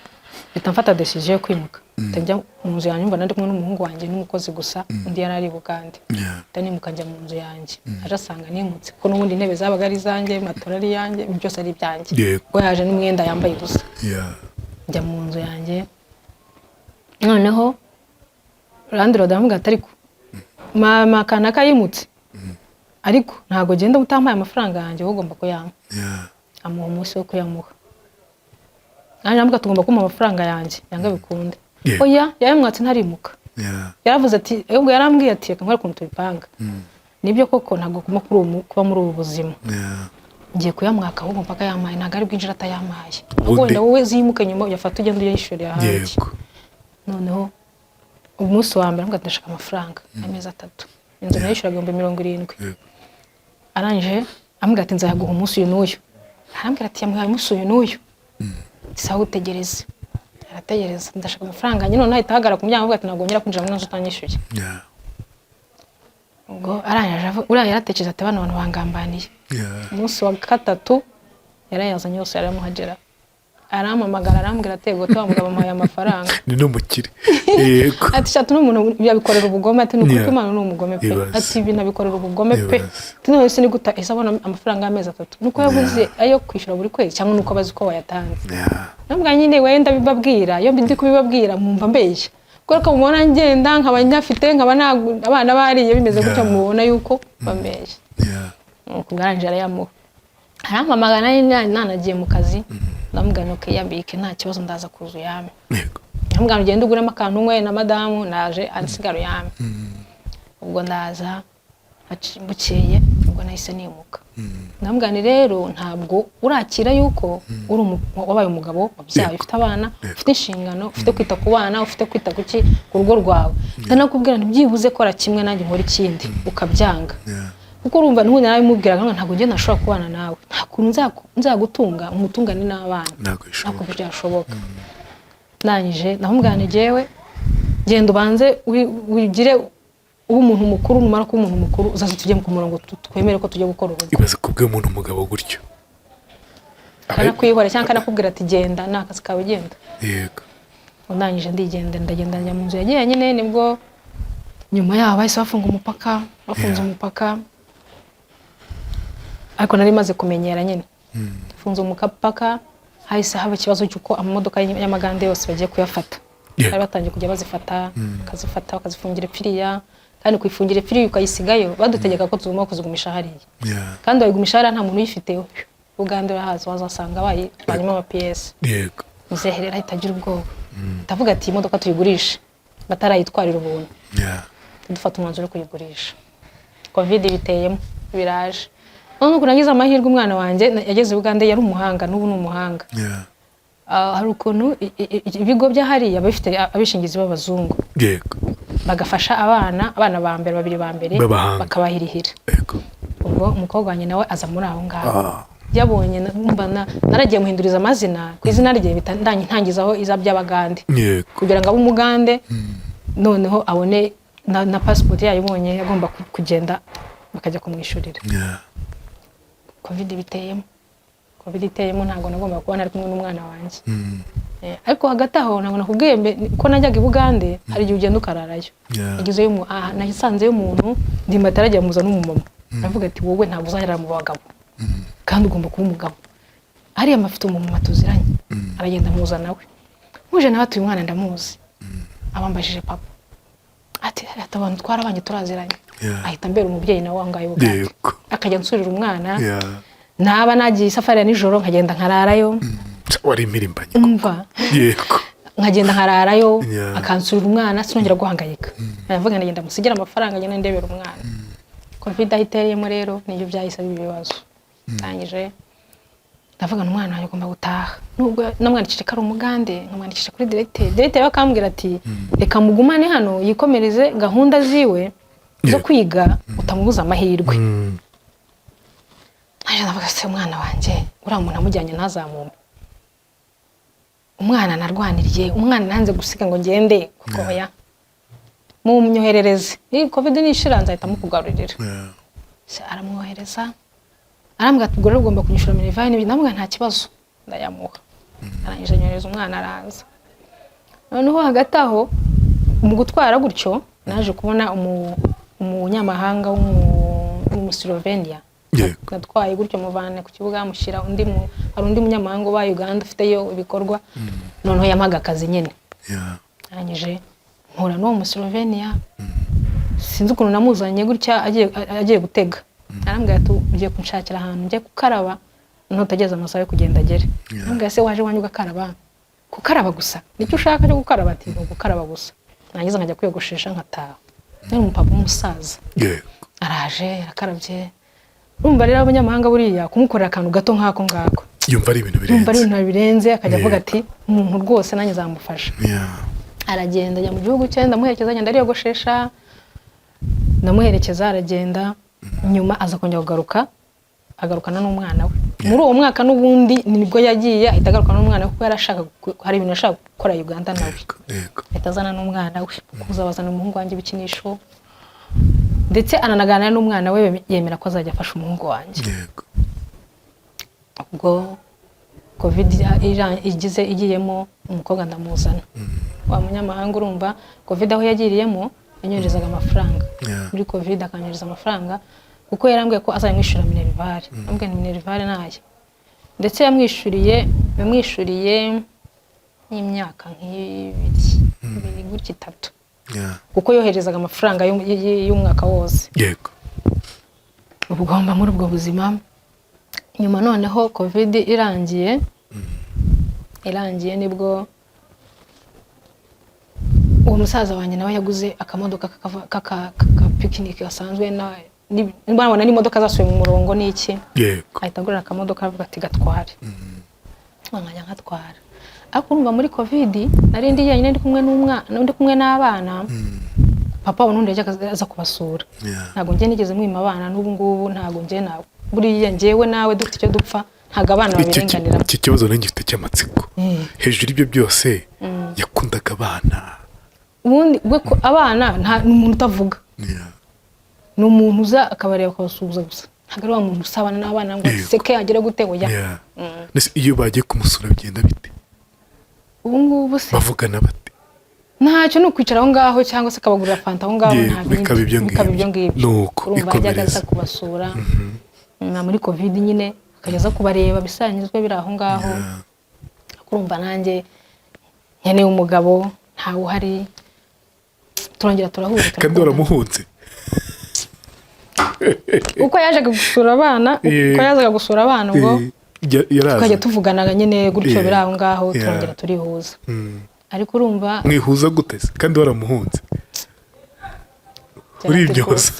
bitamfata decision yo kwimuka, tajya mu nzu yanjye, mbona ndi kumwe n'umuhungu wanjye n'umukozi gusa, undi yarari Bugande. Ndanimuka njya mu nzu yanjye, arasanga nimutse ko n'ubundi intebe zabaga ari zanjye, matora ari yanjye, byose ari byanjye. Ko yaje n'umwenda yambaye gusa. Njya mu nzu yanjye noneho landlord aramubwira ati ariko mama kanaka yimutse, ariko ntago genda utampaye amafaranga yanjye, wowe ugomba kuyampa. Amuha umunsi wo kuyamuha. Nambwa tugomba kuma amafaranga yanjye yanga bikunde. Oya yayamwatse ntarimuka. Yaravuze ati ubwo yarambwiye ati reka nkore kuntu tubipanga. Nibyo koko ntago kuma kuba muri ubu buzima. Ngiye kuyamwaka ahubwo mpaka yamaye, ntago ari bwinjira atayamaye. Ubwo nda wowe zimuke nyuma yafata ugenda uyishurira hanze. Noneho umunsi wa mbere ndashaka amafaranga amezi 3. Inzu nayishuraga 70. Arangije ambwira ati nzayaguha umunsi uyu n'uyu. Arambwira ati yamwaye umunsi uyu n'uyu. Sawa utegereze. Arategereza ndashaka amafaranga nyine, none ahitahagara ku myango avuga ati nagongera kwinjira mu nzu utanyishyuye. Ubwo arangije uriya yaratekereza ati bano bantu bangambaniye. Umunsi wa 3 yarayazanye yose yaramuhagera. Arampamagara arambwira ati ego to mugabo mpaye amafaranga. Ni no mukire. Yego ati shatu n'umuntu yabikorera ubugome, ati nuko Imana ni umugome pe, ati ibi nabikorera ubugome pe. Tino se ni guta isabona amafaranga y'amezi 3 nuko yabuze ayo kwishyura buri kwezi cyangwa nuko abazi ko wayatanze. Nambwa nyine wenda bibabwira yo ndi kubibabwira mwumva mbeshya, kuko ko mubona ngenda nkabanyafite nkaba abana bariye bimeze gutyo mubona yuko bambeshya. Kugaranje arayamuha. Arampamagara nanagiye mu kazi, ndamugana ko yambike nta kibazo ndaza kuzu yame. Yego ndamugana ugenda ugura amakantu nkwe na madamu naje arisigaro yame. Ubwo ndaza bukeye nibwo nahise nimuka ndambwira ni rero ntabwo urakira yuko uri wabaye umugabo wabyaye ufite abana ufite inshingano ufite kwita ku bana ufite kwita ku rugo rwawe ndanakubwira ntibyibuze kora kimwe nanjye nkora ikindi ukabyanga kuko urumva n'ubundi nawe mubwira ngo ntabwo ngiye nashobora kubana nawe nta nzagutunga umutungane n'abana ntabwo byashoboka nanyije ndamubwira ni jewe genda ubanze wigire ubu umuntu mukuru numara ko umuntu mukuru uzaze tujye ku murongo twemere ko tujye gukora urugo ibaze kubwe umuntu umugabo gutyo kana kwihora cyangwa kana kubwira ati genda nakazi kawe genda yego ndangije ndagenda njya mu nzu yagiye nyine nibwo nyuma yaho bahise bafunze umupaka ariko nari maze kumenyera nyine bafunze umupaka hahise haba ikibazo cy'uko amamodoka y'amagande yose bagiye kuyafata bari batangiye kujya bazifata bakazifungira ipfiriya kandi kuyifungira ipfiriya ukayisigayo badutegeka ko tugomba kuzigumisha hariya kandi bayigumisha hariya nta muntu uyifiteho Uganda urahazi wazasanga banyuma ama PS yego muzeherera itagira ubwoba ndavuga ati imodoka tuyigurisha batarayitwarira ubuntu dufata umwanzuro wo kuyigurisha covid biteyemo biraje none kurangiza amahirwe umwana wanjye yageze Uganda yari umuhanga n'ubu n'umuhanga hari ukuntu ibigo byahariya bafite abishingizi b'abazungu yego bagafasha abana ba mbere babiri ba mbere bakabahirihira yego ubwo umukobwa wanjye nawe aza muri aho ngaho yabonye naragiye muhinduriza amazina ku izina rye ntangizaho iza by'abagande kugira ngo abe umugande noneho abone na passport yayibonye yagomba kugenda bakajya kumwishurira covid biteyemo ntabwo nagomba kubona ari kumwe n'umwana wanjye ariko hagati aho ntabwo nakubwiye ko najyaga i Bugande hari igihe ugenda ukararayo nagizeyo nasanzeyo umuntu ndimba taragiye muza n'umumama aravuga ati wowe ntabwo uzanyara mu bagabo kandi ugomba kuba umugabo hariya mafite umumama tuziranye aragenda muza nawe muje nawe atuye umwana ndamuzi abambajije papa ati abantu twarabanye turaziranye ahita mbere umubyeyi nawe wangaye Bugande akajya nsurira umwana naba nagiye safari ya nijoro nkagenda nkararayo wari imirimbanye umva yego nkagenda nkararayo akansurira umwana sinongera guhangayika navuga ngenda musigira amafaranga ngenda ndebera umwana covid ahiteriyemo rero niyo byahise bibibazo tangije ndavuga umwana wanjye agomba gutaha nubwo namwandikije ko ari umugande nkamwandikisha kuri directeur bakambwira ati reka mugumane hano yikomereze gahunda ziwe zo kwiga utamubuza amahirwe aje ndavuga se umwana wanjye uriya muntu amujyanye ntazamume umwana narwaniriye umwana nanze gusiga ngo ngende kuko oya mu myoherereze covid nishira nzahita mukugarurira se aramwohereza arambwira ati gore ugomba kunyishura Minerval n'ibindi namwe nta kibazo ndayamuha arangije nyohereza umwana araza noneho hagati aho mu gutwara gutyo naje kubona umunyamahanga w'umuslovenia natwaye gutyo muvane ku kibuga mushyira hari undi munyamahanga wa Uganda ufiteyo ibikorwa noneho yamaga akazi nyine arangije mpura n'uwo Muslovenia sinzi ukuntu namuzanye gutya agiye gutega arambwira ati ugiye kunshakira ahantu njye gukaraba ntutageze amasaha yo kugenda agere arambwira se waje wanyu gukaraba gusa nicyo ushaka cyo gukaraba ati gukaraba gusa nangiza nkajya kwiyogoshesha nkataha ni umupapa w'umusaza araje akarabye urumva rero abanyamahanga buriya kumukorera akantu gato nk'ako ngako yumva ari ibintu birenze akajya avuga ati umuntu rwose nanjye zamufasha aragenda ajya mu gihugu cye ndamuherekeza agenda ariyogoshesha ndamuherekeza aragenda nyuma aza kongera agarukana n'umwana we muri uwo mwaka n'ubundi nibwo yagiye ahita agarukana n'umwana we kuko hari ibintu yashaka gukora Uganda nawe ahita azana n'umwana we kuzabazana umuhungu wanjye ibikinisho ndetse ananaganira n'umwana we yemera ko azajya afasha umuhungu wanjye ubwo covid igiyemo umukobwa ndamuzana wa munyamahanga urumva covid aho yagiriyemo yanyoherezaga amafaranga muri covid akanyereza amafaranga kuko yarambwiye ko azamwishyura Minerval ambwiye ni Minerval naye ndetse yamwishyuriye n'imyaka nk'ibiri gutya 3 kuko yoherezaga amafaranga y'umwaka wose yego ubugomba muri ubwo buzima nyuma noneho covid irangiye nibwo uwo musaza wanjye nawe yaguze akamodoka ka picnic gasanzwe mbona n'imodoka zasuye mu murongo n'iki yego ahita agurira akamodoka avuga ati gatware nkajya nkatwara ariko urumva muri covid nari ndi yenyine ndi kumwe n'abana papa n'undi yajyaga aza kubasura ntabwo njye nigeze mwima abana n'ubu ngubu ntabwo njye nawe buriya njyewe nawe dufite icyo dupfa ntabwo abana babirenganira iki kibazo nanjye gifite cy'amatsiko hejuru y'ibyo byose yakundaga abana ubundi we ko abana nta n'umuntu utavuga ni umuntu uza akabareba akabasuhuza gusa ntabwo ari wa muntu usabana n'abana ngo seke agere gute ngo ya iyo bagiye kumusura bigenda bite ubu ngubu se bavugana bate ntacyo ni ukwicara aho ngaho cyangwa se akabagurira fanta aho ngaho bikaba ibyo ngibyo nuko yajyaga aza kubasura muri covid nyine akajya aza kubareba bisangizwe biri aho ngaho kurumva nanjye nkeneye umugabo ntawe uhari turongera turahura kandi waramuhunze uko yajaga gusura abana ubwo tukajya tuvugana nyine gutyo biri aho ngaho turongera turihuza ariko urumva mwihuza gute kandi waramuhunze uri byose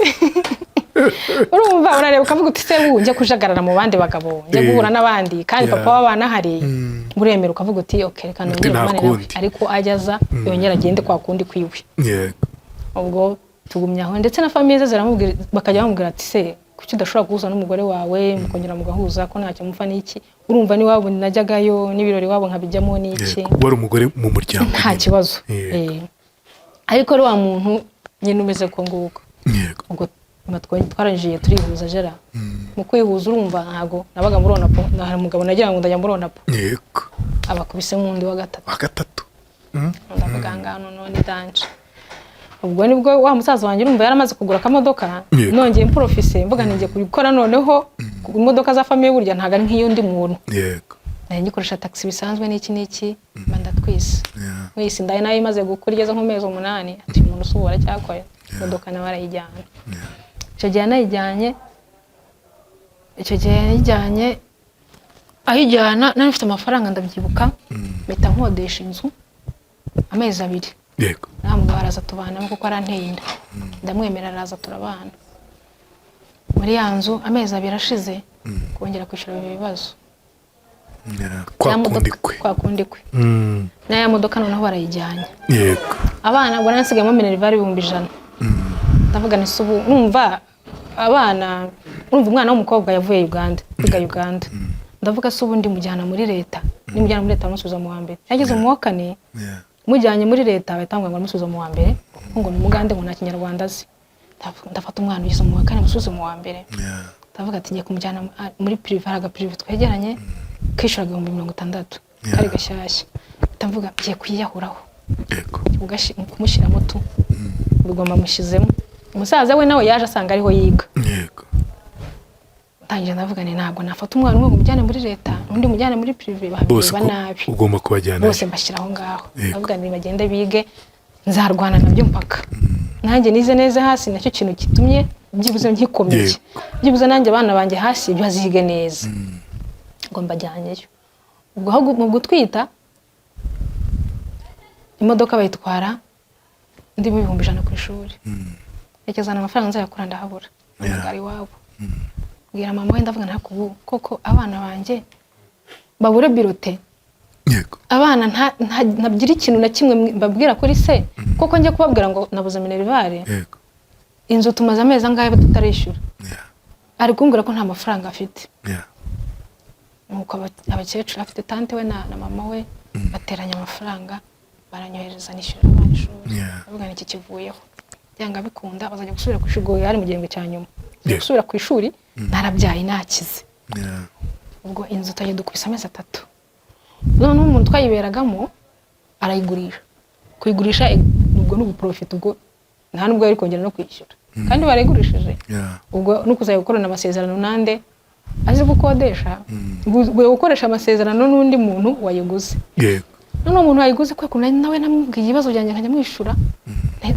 urumva urareba ukavuga uti se njya kujagarara mu bandi bagabo njya guhura n'abandi kandi papa w'abana hari buremera ukavuga uti okay reka nongere umane nawe ariko ajyaza yongera agende kwa kundi kwiwe ubwo tugumyaho ndetse na famille ze ziramubwira bakajya bamubwira ati se kuki udashobora guhuza n'umugore wawe mukongera mugahuza ko ntacyo mupfa n'iki urumva ni wabo najyagayo n'ibirori wabo nkabijyamo n'iki wari umugore mu muryango nta kibazo ariko ari wa muntu nyine umeze ko nguko ubwo twarangiye turihuza jera mu kwihuza urumva ntago nabaga muri onapo hari umugabo nagira ngo ndajya muri onapo yego abakubise mundi wa gatatu ndavuga ngano none danje ubwo nibwo wa musaza wanjye urumva yaramaze kugura akamodoka nongeye mprofise mvuga ninjye kubikora noneho imodoka za famille burya ntaga ari nk'iyo ndi muntu yego ngikoresha taxi bisanzwe n'iki banda twise wese ndaye nayo imaze gukora igeze nk'umezi 8 ati umuntu usubora cyakora imodoka nawe arayijyana icyo gihe nayijyanye ayijyana nari mfite amafaranga ndabyibuka mpita nkodesha inzu amezi 2 yego namugabo araza tubana kuko aranteye inda ndamwemera araza turabana muri ya nzu amezi 2 ashize kongera kwishyura ibibazo kwa kundi kwe n'aya modoka noneho barayijyanye yego abana ubwo nansigayemo minervari 100 ndavuga ni subu numva abana urumva umwana w'umukobwa yavuye Uganda kwiga Uganda ndavuga subu ndi mujyana muri leta nimujyana muri leta musubiza mu wa mbere yageze mu wa 4 mujyanye muri leta batangwa ngo musubiza mu wa mbere ngo ni mugande ngo nta kinyarwanda azi ndafata umwana ugeze mu wa 4 musubiza mu wa mbere ndavuga ati ngiye kumujyana muri privé haraga privé twegeranye kishura 60,000 kari gashyashya ndavuga ngiye kwiyahuraho yego kumushyira moto bigomba mushizemo umusaza we nawe yaje asanga ariho yiga yego tangira ndavuga ni ntabwo nafata umwana umwe mujyane muri leta undi mujyane muri privé bahabirwa nabi ugomba kubajyana bose mbashyiraho ngaho ndavuga ni bagende bige nzarwana nabyo mpaka nanjye nize neza hasi nacyo kintu kitumye byibuze nkikomeye byibuze nanjye abana banjye hasi bazige neza ngo mbajyanyeyo ubwo aho mu gutwita imodoka bayitwara ndi mu 100 ku ishuri yakezana amafaranga nzayakura ndahabura umugari wabo bwira mama we ndavuga ntakubu koko abana banjye babure birote yego abana ntabyira ikintu na kimwe mbabwira kuri se koko njye kubabwira ngo nabuze minervare yego inzu tumaze amezi angahe tutarishyura ari kumbwira ko nta mafaranga afite nuko abakecuru afite tante we na mama we bateranya amafaranga baranyohereza nishyura abana ishuri bavuga iki kivuyeho byanga bikunda bazajya gusubira ku ishuri yari mu gihembwe cya nyuma gusubira ku ishuri narabyaye nakize ubwo inzu tayidukubisa amezi 3 none umuntu twayiberagamo arayigurisha kuyigurisha ubwo n'ubu profit ubwo nta nubwo yari kongera no kwishyura kandi barayigurishije ubwo nukuzaye gukorana amasezerano nande azi gukodesha bwo gukoresha amasezerano n'undi muntu wayiguze yego none umuntu wayiguze kwe kuna nawe namubwiye ibibazo byanjye nkajya mwishura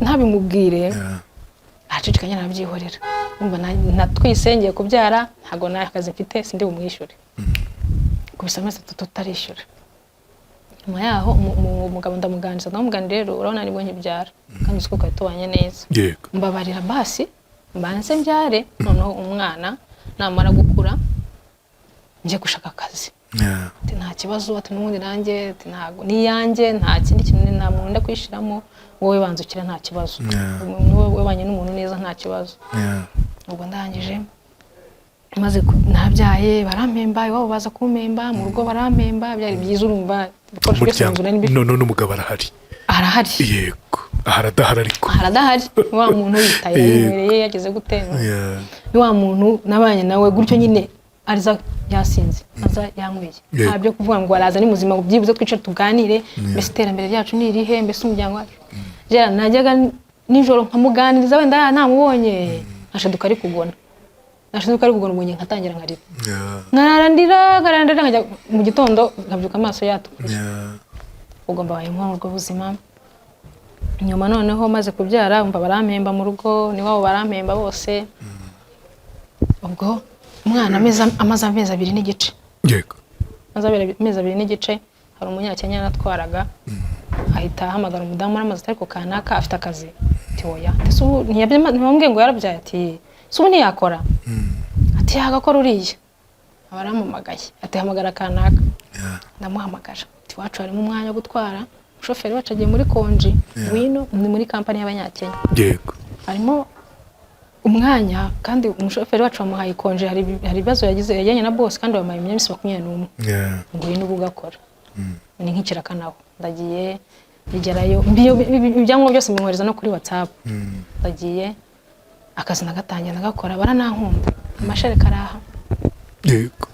ntabimubwire acicikanye nabyihorera umva natwisengeye kubyara ntago nakazi mfite sindi bumwishure kubisa amezi 3 tutarishyura nyuma yaho umugabo ndamuganiriza ndamugani rero urabona nibwo nkibyara kandi uko twari tubanye neza yego mbabarira basi mbanze mbyare noneho umwana namara gukura nje gushaka akazi. Ati nta kibazo, ati n'ubundi nanjye ati ntago niyanjye, nta kindi kintu nta muntu nda kwishiramo, wowe banzukira nta kibazo. Wowe banye n'umuntu neza nta kibazo. Ubwo ndangije maze nabyaye barampemba, iwabo baza kumpemba, mu rugo barampemba, byari byiza urumva. None n'umugabo arahari. Yego. Aharadahari ariko. Aharadahari. Wa muntu yitaye yimereye yageze gutema. Ni wa muntu nabanye nawe gutyo nyine ariza yasinze, aza yanyweye. Ntabyo kuvuga ngo araza ni muzima byibuze twicara tuganire, mbese iterambere ryacu ni irihe, mbese umuryango wacu. Jera najyaga nijoro nkamuganiriza wenda namubonye, ashaduka ari kugona. Nashiduka ari kugona umunye nkatangira nkarira. Nkarandira nkajya mu gitondo ngabyuka amaso yatukuje. Ubwo mbaye mu rugo buzima. Nyuma noneho maze kubyara umva barampemba mu rugo, ni wabo barampemba bose. Ubwo umwana amaze amezi 2 n'igice. Yego. Amezi 2 n'igice hari umunyakenya natwaraga. Ahita ahamagara umudamu aramaze ariko kanaka afite akazi. Ati oya. Ese ntibambwiye ngo yarabyaye ati subu ntiyakora. Ati yagakora uriya. Abarampamagaye. Ati hamagara kanaka. Ndamuhamagaje. Ati wacu harimo umwanya wo gutwara. Umushoferi wacu agiye muri konji. Wino ni muri kampani y'abanyakenya. Yego. Harimo umwanya kandi umushoferi wacu wamuhaye konji, hari ibibazo yajyanye na boss kandi wamuhaye imyaka 21. Ngo wino ubugakora. Ni nk'ikiraka naho. Ndagiye bigerayo ibyangombwa byose mbimwereza no kuri WhatsApp. Ndagiye akazi nagatangiye nagakora baranankunda. Amashereka araha. Yego.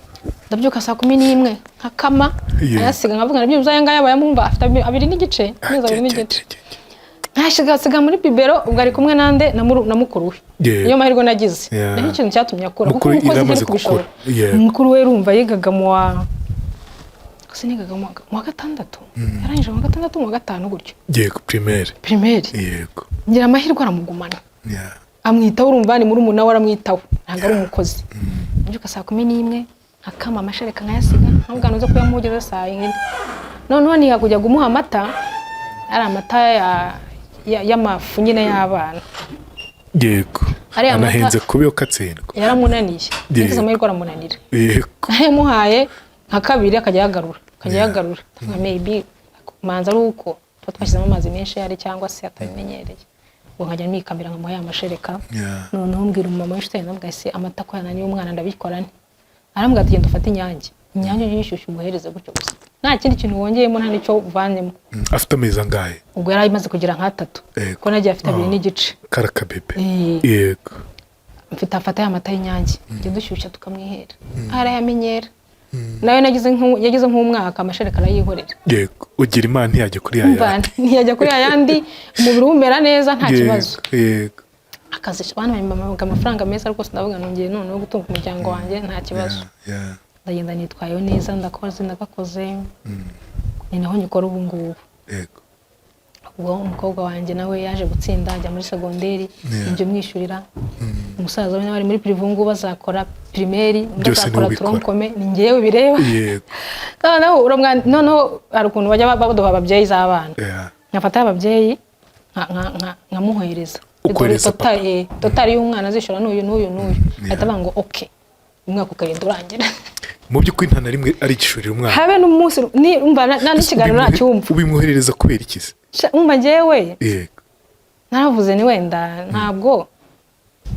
Ndabyuka saa 11 nkakama ayasiga nkavuga nabyo uzayanga yabayamumva afite 2 n'igice, neza 2 n'igice. Nashigasiga muri bibero ubwo ari kumwe nande na mukuru we. Iyo mahirwe nagize. Naho ikintu cyatumye akora kuko umukozi kubishora. Mukuru we rumva yigaga mu wa sinigaga mu wa gatandatu. Yarangije mu wa gatandatu mu wa gatanu gutyo. Yego primaire. Yego. Ngira amahirwe aramugumana. Amwitaho urumva ni muri umuna waramwitaho ntago ari umukozi. Ndabyuka saa 11 akama amashereka nkayasiga ntabwo anoze kuyamugeza saa 4. None ni yakujya gumuha amata ari amata y'amafu nyine y'abana. Yego. Anahenze kubiyo katsindwa. Yaramunaniye. Yagize amahirwe aramunanira. Yego. Yamuhaye nka 2 akajya yagarura. Nka maybe manza ari uko twashyizemo amazi menshi yari cyangwa se atabimenyereye. Ngo nkajya mikambira nkamuha y'amashereka. Noneho mbwira umama w'ishite nabwo ese amata ko yananiye umwana ndabikorane. Arambwira ati genda ufate inyange yishyushye umuhereze gutyo gusa. Nta kindi kintu wongeyemo nta nicyo uvanyemo. Afite amezi angahe? Ubwo yari imaze kugira nka 3. Ko nagiye afite 2 n'igice. Karaka bebe. Yego. Mfite afata y'amata y'inyange. Ngiye dushyushya tukamwihera. Arayamenyera. Nawe yagize nk'umwaka amashereka arayihorera. Yego. Ugira imana ntiyajya kuri yayandi. Ntiyajya kuri yayandi umubiri umera neza nta kibazo. Yego. Akazi bana bambaga amafaranga meza rwose ndavuga nongeye noneho gutunga umuryango wanjye nta kibazo. Ndagenda nitwayo neza ndagakoze. Ni naho nyikora ubu ngubu. Yego. Ubwo umukobwa wanjye nawe yaje gutsinda ajya muri segonderi ibyo mwishyurira. Umusaza we nawe ari muri privé ngubu bazakora primaire bazakora tronkome ni ngewe bireba. Yego. Noneho hari ukuntu bajya baduha ababyeyi z'abana. Nkafata ababyeyi nkamuhereza. Totali y'umwana azishora n'uyu. Ahita banga okay. Umwaka ukagenda urangira. Mu by'ukuri nta na rimwe ari igishurira umwana. Habe n'umunsi ni umva n'ikiganiro nacyumva. Ubimwoherereza kubera ikize? Umva ngewe. Yego. Naravuze ni wenda ntabwo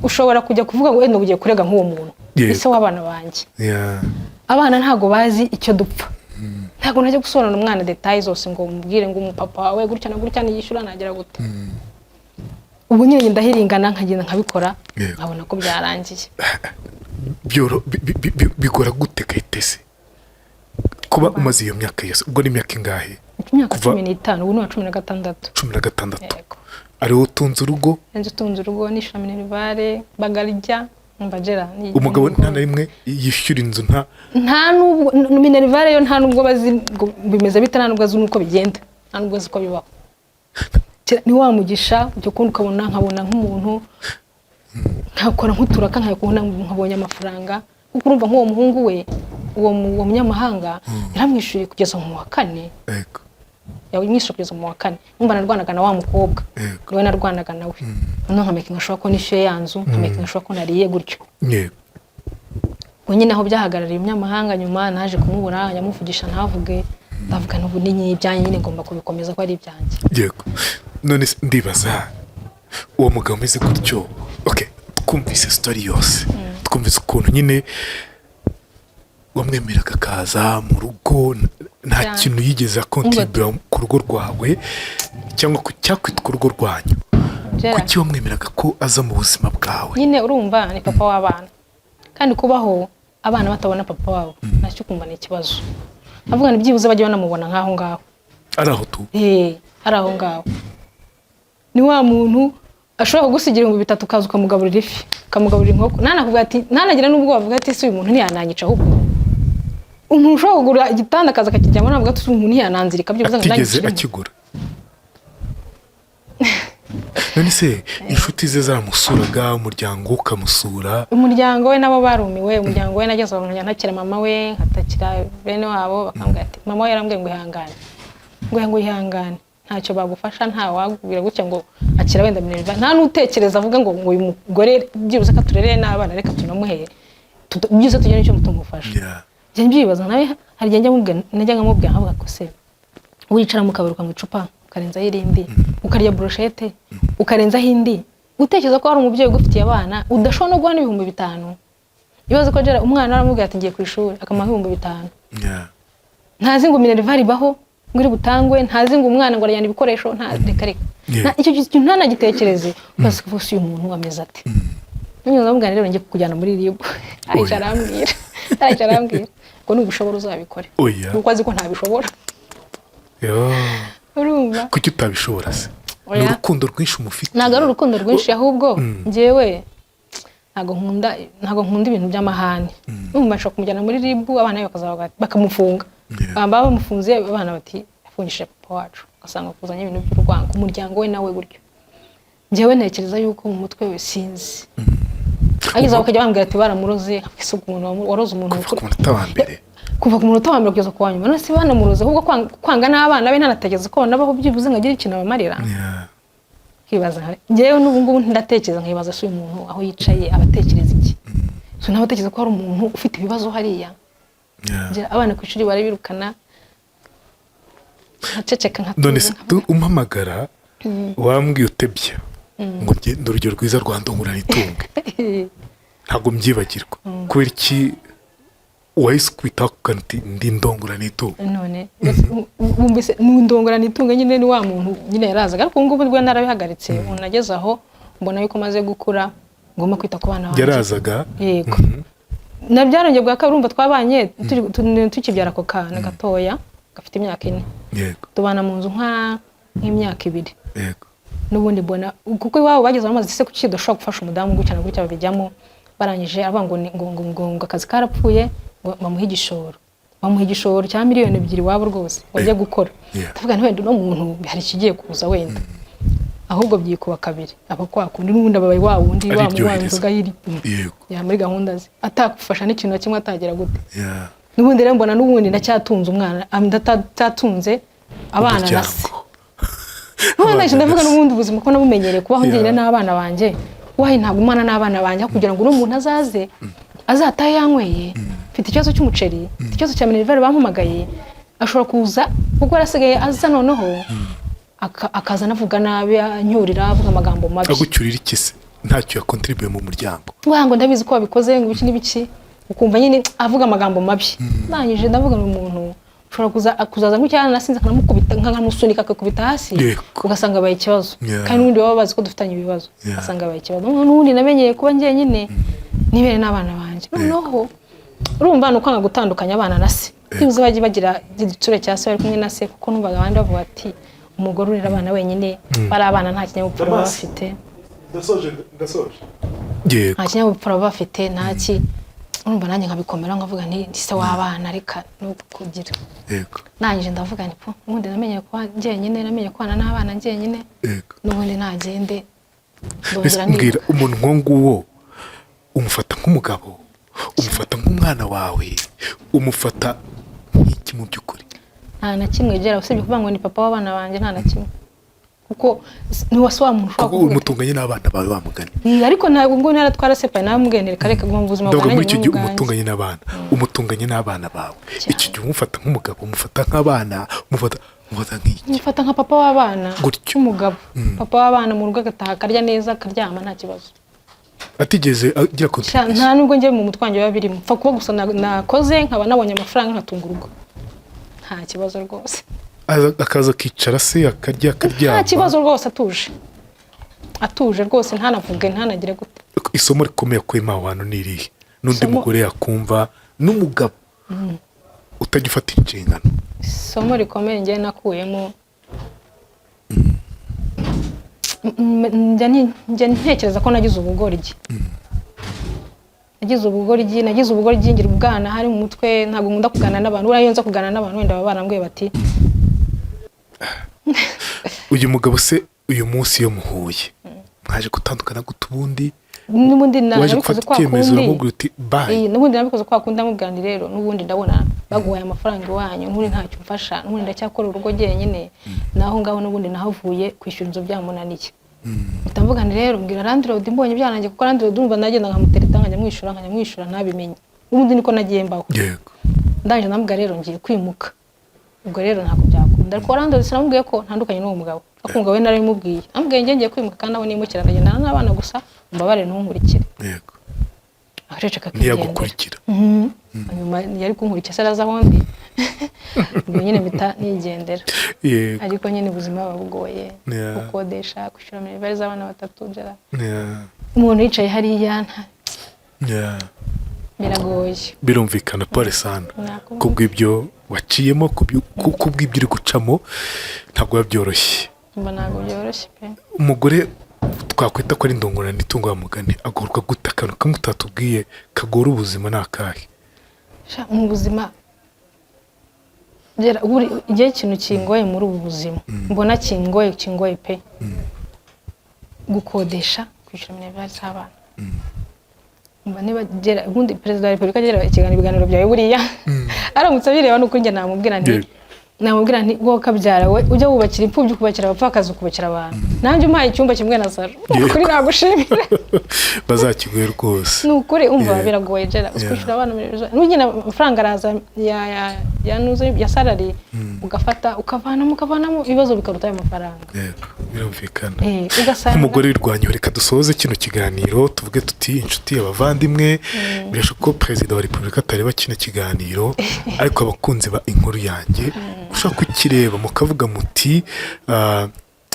ushobora kujya kuvuga ngo wenda ugiye kurega nk'uwo muntu. Ese w'abana banjye. Abana ntago bazi icyo dupfa. Ntago najya gusobanura umwana details zose ngo umubwire ngo umupapa wawe gutya na gutya niyishura nagira gute. Ubu nyine ndahiringana nkagenda nkabikora nkabona ko byarangiye. Bigora gute Kayitesi kuba umaze iyo myaka yose? Ubwo ni imyaka ingahe? Imyaka 15 ubu ni 16. 16. Ariho utunze urugo? Nje utunze urugo nishyura minerivare bagarya mbagera. Umugabo nta na rimwe yishyura inzu nta nubwo minerivare yo nta nubwo bazi bimeze bita nta nubwo azi nuko bigenda nta nubwo azi ko bibaho. Ni wamugisha byo kundi ukabona nkabona nk'umuntu nkakora nk'uturaka nkabonye amafaranga kuko urumva nk'uwo muhungu we uwo munyamahanga yaramwishyuriye kugeza mu wa 4. Yego. yamwishe kugeza mu wa 4 numva narwanaga na wa mukobwa niwe narwanaga nawe none nkamakinga ashobora ko nishyuye yanzu nkamakinga ashobora ko nariye gutyo nyine aho byahagarariye umunyamahanga nyuma naje kumubura yamuvugisha ntavuge ndavuga n'ubu ni ibyanjye nyine ngomba kubikomeza ko ari ibyanjye yego none ndibaza uwo mugabo umeze gutyo okay twumvise story yose twumvise ukuntu nyine wamwemeraga akaza mu rugo nta kintu yigeze akontribura ku rugo rwawe cyangwa cyakwitwa urugo rwanyu kuki wamwemeraga ko aza mu buzima bwawe nyine urumva ni papa w'abana kandi kubaho abana batabona papa wabo nacyo kumva ni ikibazo avuga ni byibuze bajye banamubona nkaho ngaho ari aho tu ari aho ngaho ni wa muntu ashobora kugusigira 3,000 ukaza ukamugaburira ifi ukamugaburira inkoko nanakuvuga ati nanagira n'ubwo bavuga ati si uyu muntu ntiyananyica ahubwo umuntu ushobora kugura igitanda akaza akakijyamo navuga ati uyu muntu ntiyananzirika byibuze atigeze akigura none se inshuti ze zamusuraga umuryango ukamusura umuryango we nabo barumiwe umuryango we nageze aho ntakira mama we nkatakira bene wabo bakambwira ati mama we yarambwiye ngo ihangane ntacyo bagufasha nta wagubwira gutya ngo akira wenda Minerva nta nutekereza avuga ngo uyu mugore byibuze ka turereye n'abana reka tunamuhere byibuze tugene icyo mutumufasha je mbyibaza nawe hari njye najya nkamubwira avuga ko se wicara mu kabaruka mu icupa ukarenza irindi ukarya brochette ukarenza hindi utekereza ko hari umubyeyi ugufitiye abana udashobora no guhana 5,000 ibaze ko jera umwana aramubwira ati ngiye ku ishuri akamaha 5,000 ntazi ngo Minerva ribaho ngiri butangwe ntazi ngo umwana ngo arayana ibikoresho nta reka icyo kintu ntanagitekereze basi ko uyu muntu ameze ate nyine ndamubwira rero ngiye kujyana muri RIB arambwira ngo n'ubushobora uzabikore kuko azi ko ntabishobora urumva kuki utabishobora se ni urukundo rwinshi umufite ntago ari urukundo rwinshi ahubwo njyewe ntago nkunda ibintu by'amahane numva nshaka kumujyana muri RIB abana bakazavuga bakamufunga bamba bamufunze abana bati yafungishije papa wacu ugasanga kuzanye ibintu by'urwango umuryango we nawe gutyo njyewe ntekereza yuko mu mutwe we sinzi ageze bakajya bambwira ati baramuroze isuku umuntu waroze umuntu kuva ku munota wa mbere kugeza ku wanyuma none si banamuroze ahubwo kwanga n'abana be ntanategeze ko nabaho byibuze ngagira ikintu abamarira kibaza njyewe n'ubu ngubu ndatekereza nkibaza se uyu muntu aho yicaye abatekereza iki so nabatekereza ko hari umuntu ufite ibibazo hariya abana ku ishuri barabirukana nkaceceka none se umpamagara wambwiye utebye ngo ngende urugero rwiza rwa ndongorana itunge ntabwo mbyibagirwa kubera iki wahise kwita kanti ndi ndongorana itunge none bumbise ndongorana itunge nyine ni wa muntu nyine yarazaga ariko ngubu rwe narabihagaritse unageze aho mbona yuko maze gukura ngomba kwita ku bana banje yarazaga yego nabyarongeye bwa kabiri twabanye tukibyara ko kana gatoya gafite imyaka 4 yego tubana mu nzu nk'imyaka 2 yego n'ubundi mbona kuko iwabo bageze bamaze se kuki doshobora gufasha umudamu gucyana gutya babijyamo barangije avuga ngo akazi karapfuye ngo bamuha igishoro cya miliyoni 2 wabo rwose bajya gukora tuvuga wenda no muntu hari kigiye kuza wenda ahubwo byikuba kabiri abakwakundi n'ubundi ababaye wa wundi wa muwanzuga yiri ya muri gahunda ze atakufasha n'ikintu na kimwe atagera gute n'ubundi rero mbona n'ubundi ndacyatunze umwana ndatatunze abana nase none ndavuga n'ubundi ubuzima ko nabumenyereye kubaho njyenyine n'abana banje wayi ntabwo umwana n'abana banje kugira ngo umuntu azaze azataye yanyweye mfite ikibazo cy'umuceri ikibazo cya Minerva bampamagaye ashobora kuza kuko arasigaye aza noneho akaza navuga nabi anyurira avuga amagambo mabi agucyurira ikise ntacyo yakontribuye mu muryango wango ndabizi ko babikoze ngo n'ibiki ukumva nyine avuga amagambo mabi ndangije ndavuga umuntu ushobora kuzaza nk'ucyana nasinze kanamukubita nkamusunika akakubita hasi ugasanga baye ikibazo kandi n'undi baba bazi ko dufitanye ibibazo ugasanga baye ikibazo n'undi namenyeye kuba njye nyine nibere n'abana banje noneho urumva nuko anga gutandukanya abana na se bivuze bagiye bagira igitsure cya se bari kumwe na se kuko numvaga abandi bavuga ati umugore urera abana wenyine bari abana nta kinyabupfura bafite ndasoje nta kinyabupfura bafite ntaki urumva nanjye nkabikomera nkavuga nti se w'abana reka no kugira yego nangije ndavuga nti po ubundi namenye ko njyenyine namenye ko n'abana njyenyine n'ubundi ntagende mbwira umuntu nkonguwo umufata nk'umugabo umufata nk'umwana wawe umufata nk'iki mu by'ukuri nta na kimwe gera usibye kuvuga ngo ni papa w'abana banjye nta na kimwe kuko ntiwasobanura kuko umutunganye n'abana bawe bamugane ariko ntabwo ngo naratwara sepa namubwenere kareka ngo mu buzima bwawe muri icyo gihe umutunganye n'abana bawe icyo gihe umufata nk'umugabo umufata nk'abana umufata nk'iki mufata nka papa w'abana cy'umugabo papa w'abana mu rugo agataha akarya neza akaryama nta kibazo atigeze agira ko nta nubwo njye mu mutwange biba birimo mfa kuba gusa nakoze nkaba nabonye amafaranga nkatunga urugo nta kibazo rwose akaza akicara se akarya akaryama nta kibazo rwose atuje rwose ntanavuge ntanagire gute isomo rikomeye ko ima abantu nirihe n'undi mugore yakumva n'umugabo utajya ufata inshingano isomo rikomeye njye nakuyemo njya ntekereza ko nagize ubugoryi nagize ubugoryi ngira ubwana hari mu mutwe ntabwo nkunda kuganira n'abantu uriya nza kuganira n'abantu wenda baba barambwiye bati uyu mugabo se uyu munsi iyo muhuye mwaje gutandukana gute ubundi n'ubundi nabikoze kwa kundi n'ubundi nabikoze kwa kundi amubwira rero n'ubundi ndabona baguhaye amafaranga iwanyu n'ubundi ntacyo mfasha n'ubundi ndacyakora urugo jyenyine naho ngaho n'ubundi nahavuye kwishyura inzu byamunaniye ndavuga rero mbwira landlord mbonye byanangiye kuko landlord urumva nagenda nkamutereta nkajya mwishyura ntabimenye n'ubundi niko nagiye mbaho yego ndaje namubwira rero ngiye kwimuka ubwo rero ntabwo byakunda ariko landlord sinamubwiye ko ntandukanye n'uwo mugabo akunga we narimubwiye amubwiye ngiye kwimuka kandi abo nimukira ndagendana n'abana gusa mbabare ntunkurikire yego aceceka ntiyagukurikira nyuma yari kunkurikira se araza ahondi ubwo nyine bita nigendera ariko nyine ubuzima bugoye gukodesha kwishyura minivare z'abana batatu jara umuntu yicaye hariya biragoye birumvikana pole sana kubw'ibyo waciyemo kubw'ibyo uri gucamo ntabwo biba byoroshye ntabwo byoroshye pe umugore twakwita ko ari indongorane itungo mugani agorwa gute akantu kamwe utatubwiye kagora ubuzima ni akahe mu buzima igihe ikintu kingoye muri ubu buzima mbona kingoye pe gukodesha kwishyura minivare z'abana ubundi perezida wa repubulika agira ibiganiro byawe buriya aramutse abireba nuko njye namubwira nti wowe kabyara we ujya wubakira imfubyi ukubakira abapfakazi ukubakira abantu nanjye umpaye icyumba kimwe na saro ukuri nagushimira bazakiguye rwose ni ukuri umva biragoye jera ukwishyura abana n'ugena amafaranga araza ya salari ugafata ukavanamo ibibazo bikaruta ayo mafaranga birumvikana nk'umugore wirwanya reka dusoze kino kiganiro tuvuge tuti inshuti abavandimwe birashoboka ko perezida wa repubulika atareba kino kiganiro ariko abakunzi ba inkuru yanjye ushobora kukireba mukavuga muti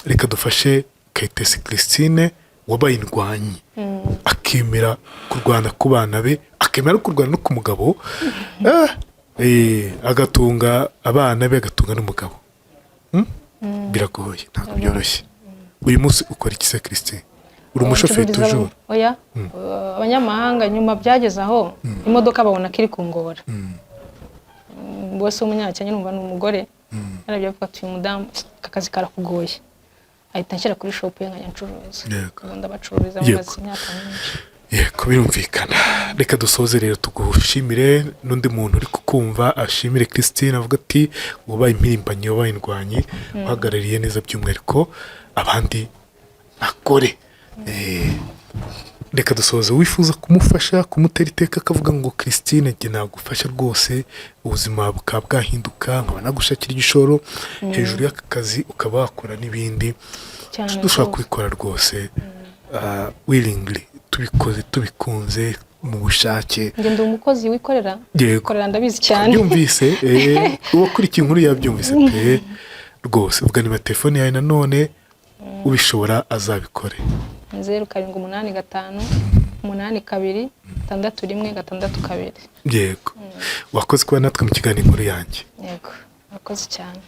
reka dufashe Kayitesi Christine wabaye indwanyi akemera kurwana ku bana be akemera kurwana no ku mugabo agatunga abana be agatunga n'umugabo biragoye ntabwo byoroshye uyu munsi ukora iki se Christine uri umushoferi tujuru oya abanyamahanga nyuma byageze aho imodoka babona ko iri kungora bose umunyakenya numva ni umugore arabyo avuga ati uyu mudamu akazi karakugoye ahita nshyira kuri shop ye nkajya ncuruza ubundi abacururiza bamaze imyaka myinshi yego birumvikana reka dusoze rero tugushimire n'undi muntu uri kukumva ashimire Christine avuga ati wabaye impirimbanyi wabaye indwanyi uhagarariye neza by'umwihariko abandi akore reka dusoze wifuza kumufasha kumutera iteka akavuga ngo Christine njye nagufasha rwose ubuzima bukaba bwahinduka nkaba nagushakira igishoro hejuru y'aka kazi ukaba wakora n'ibindi dushobora kubikora rwose willingly tubikoze tubikunze mu bushake ngende umukozi wikorera korera ndabizi cyane byumvise uwakurikiye inkuru yabyumvise pe rwose ubwo ni telefone yawe nanone ubishobora azabikore 0785 82 612 yego wakoze kuba natwe mu kiganiro inkuru yanjye yego wakoze cyane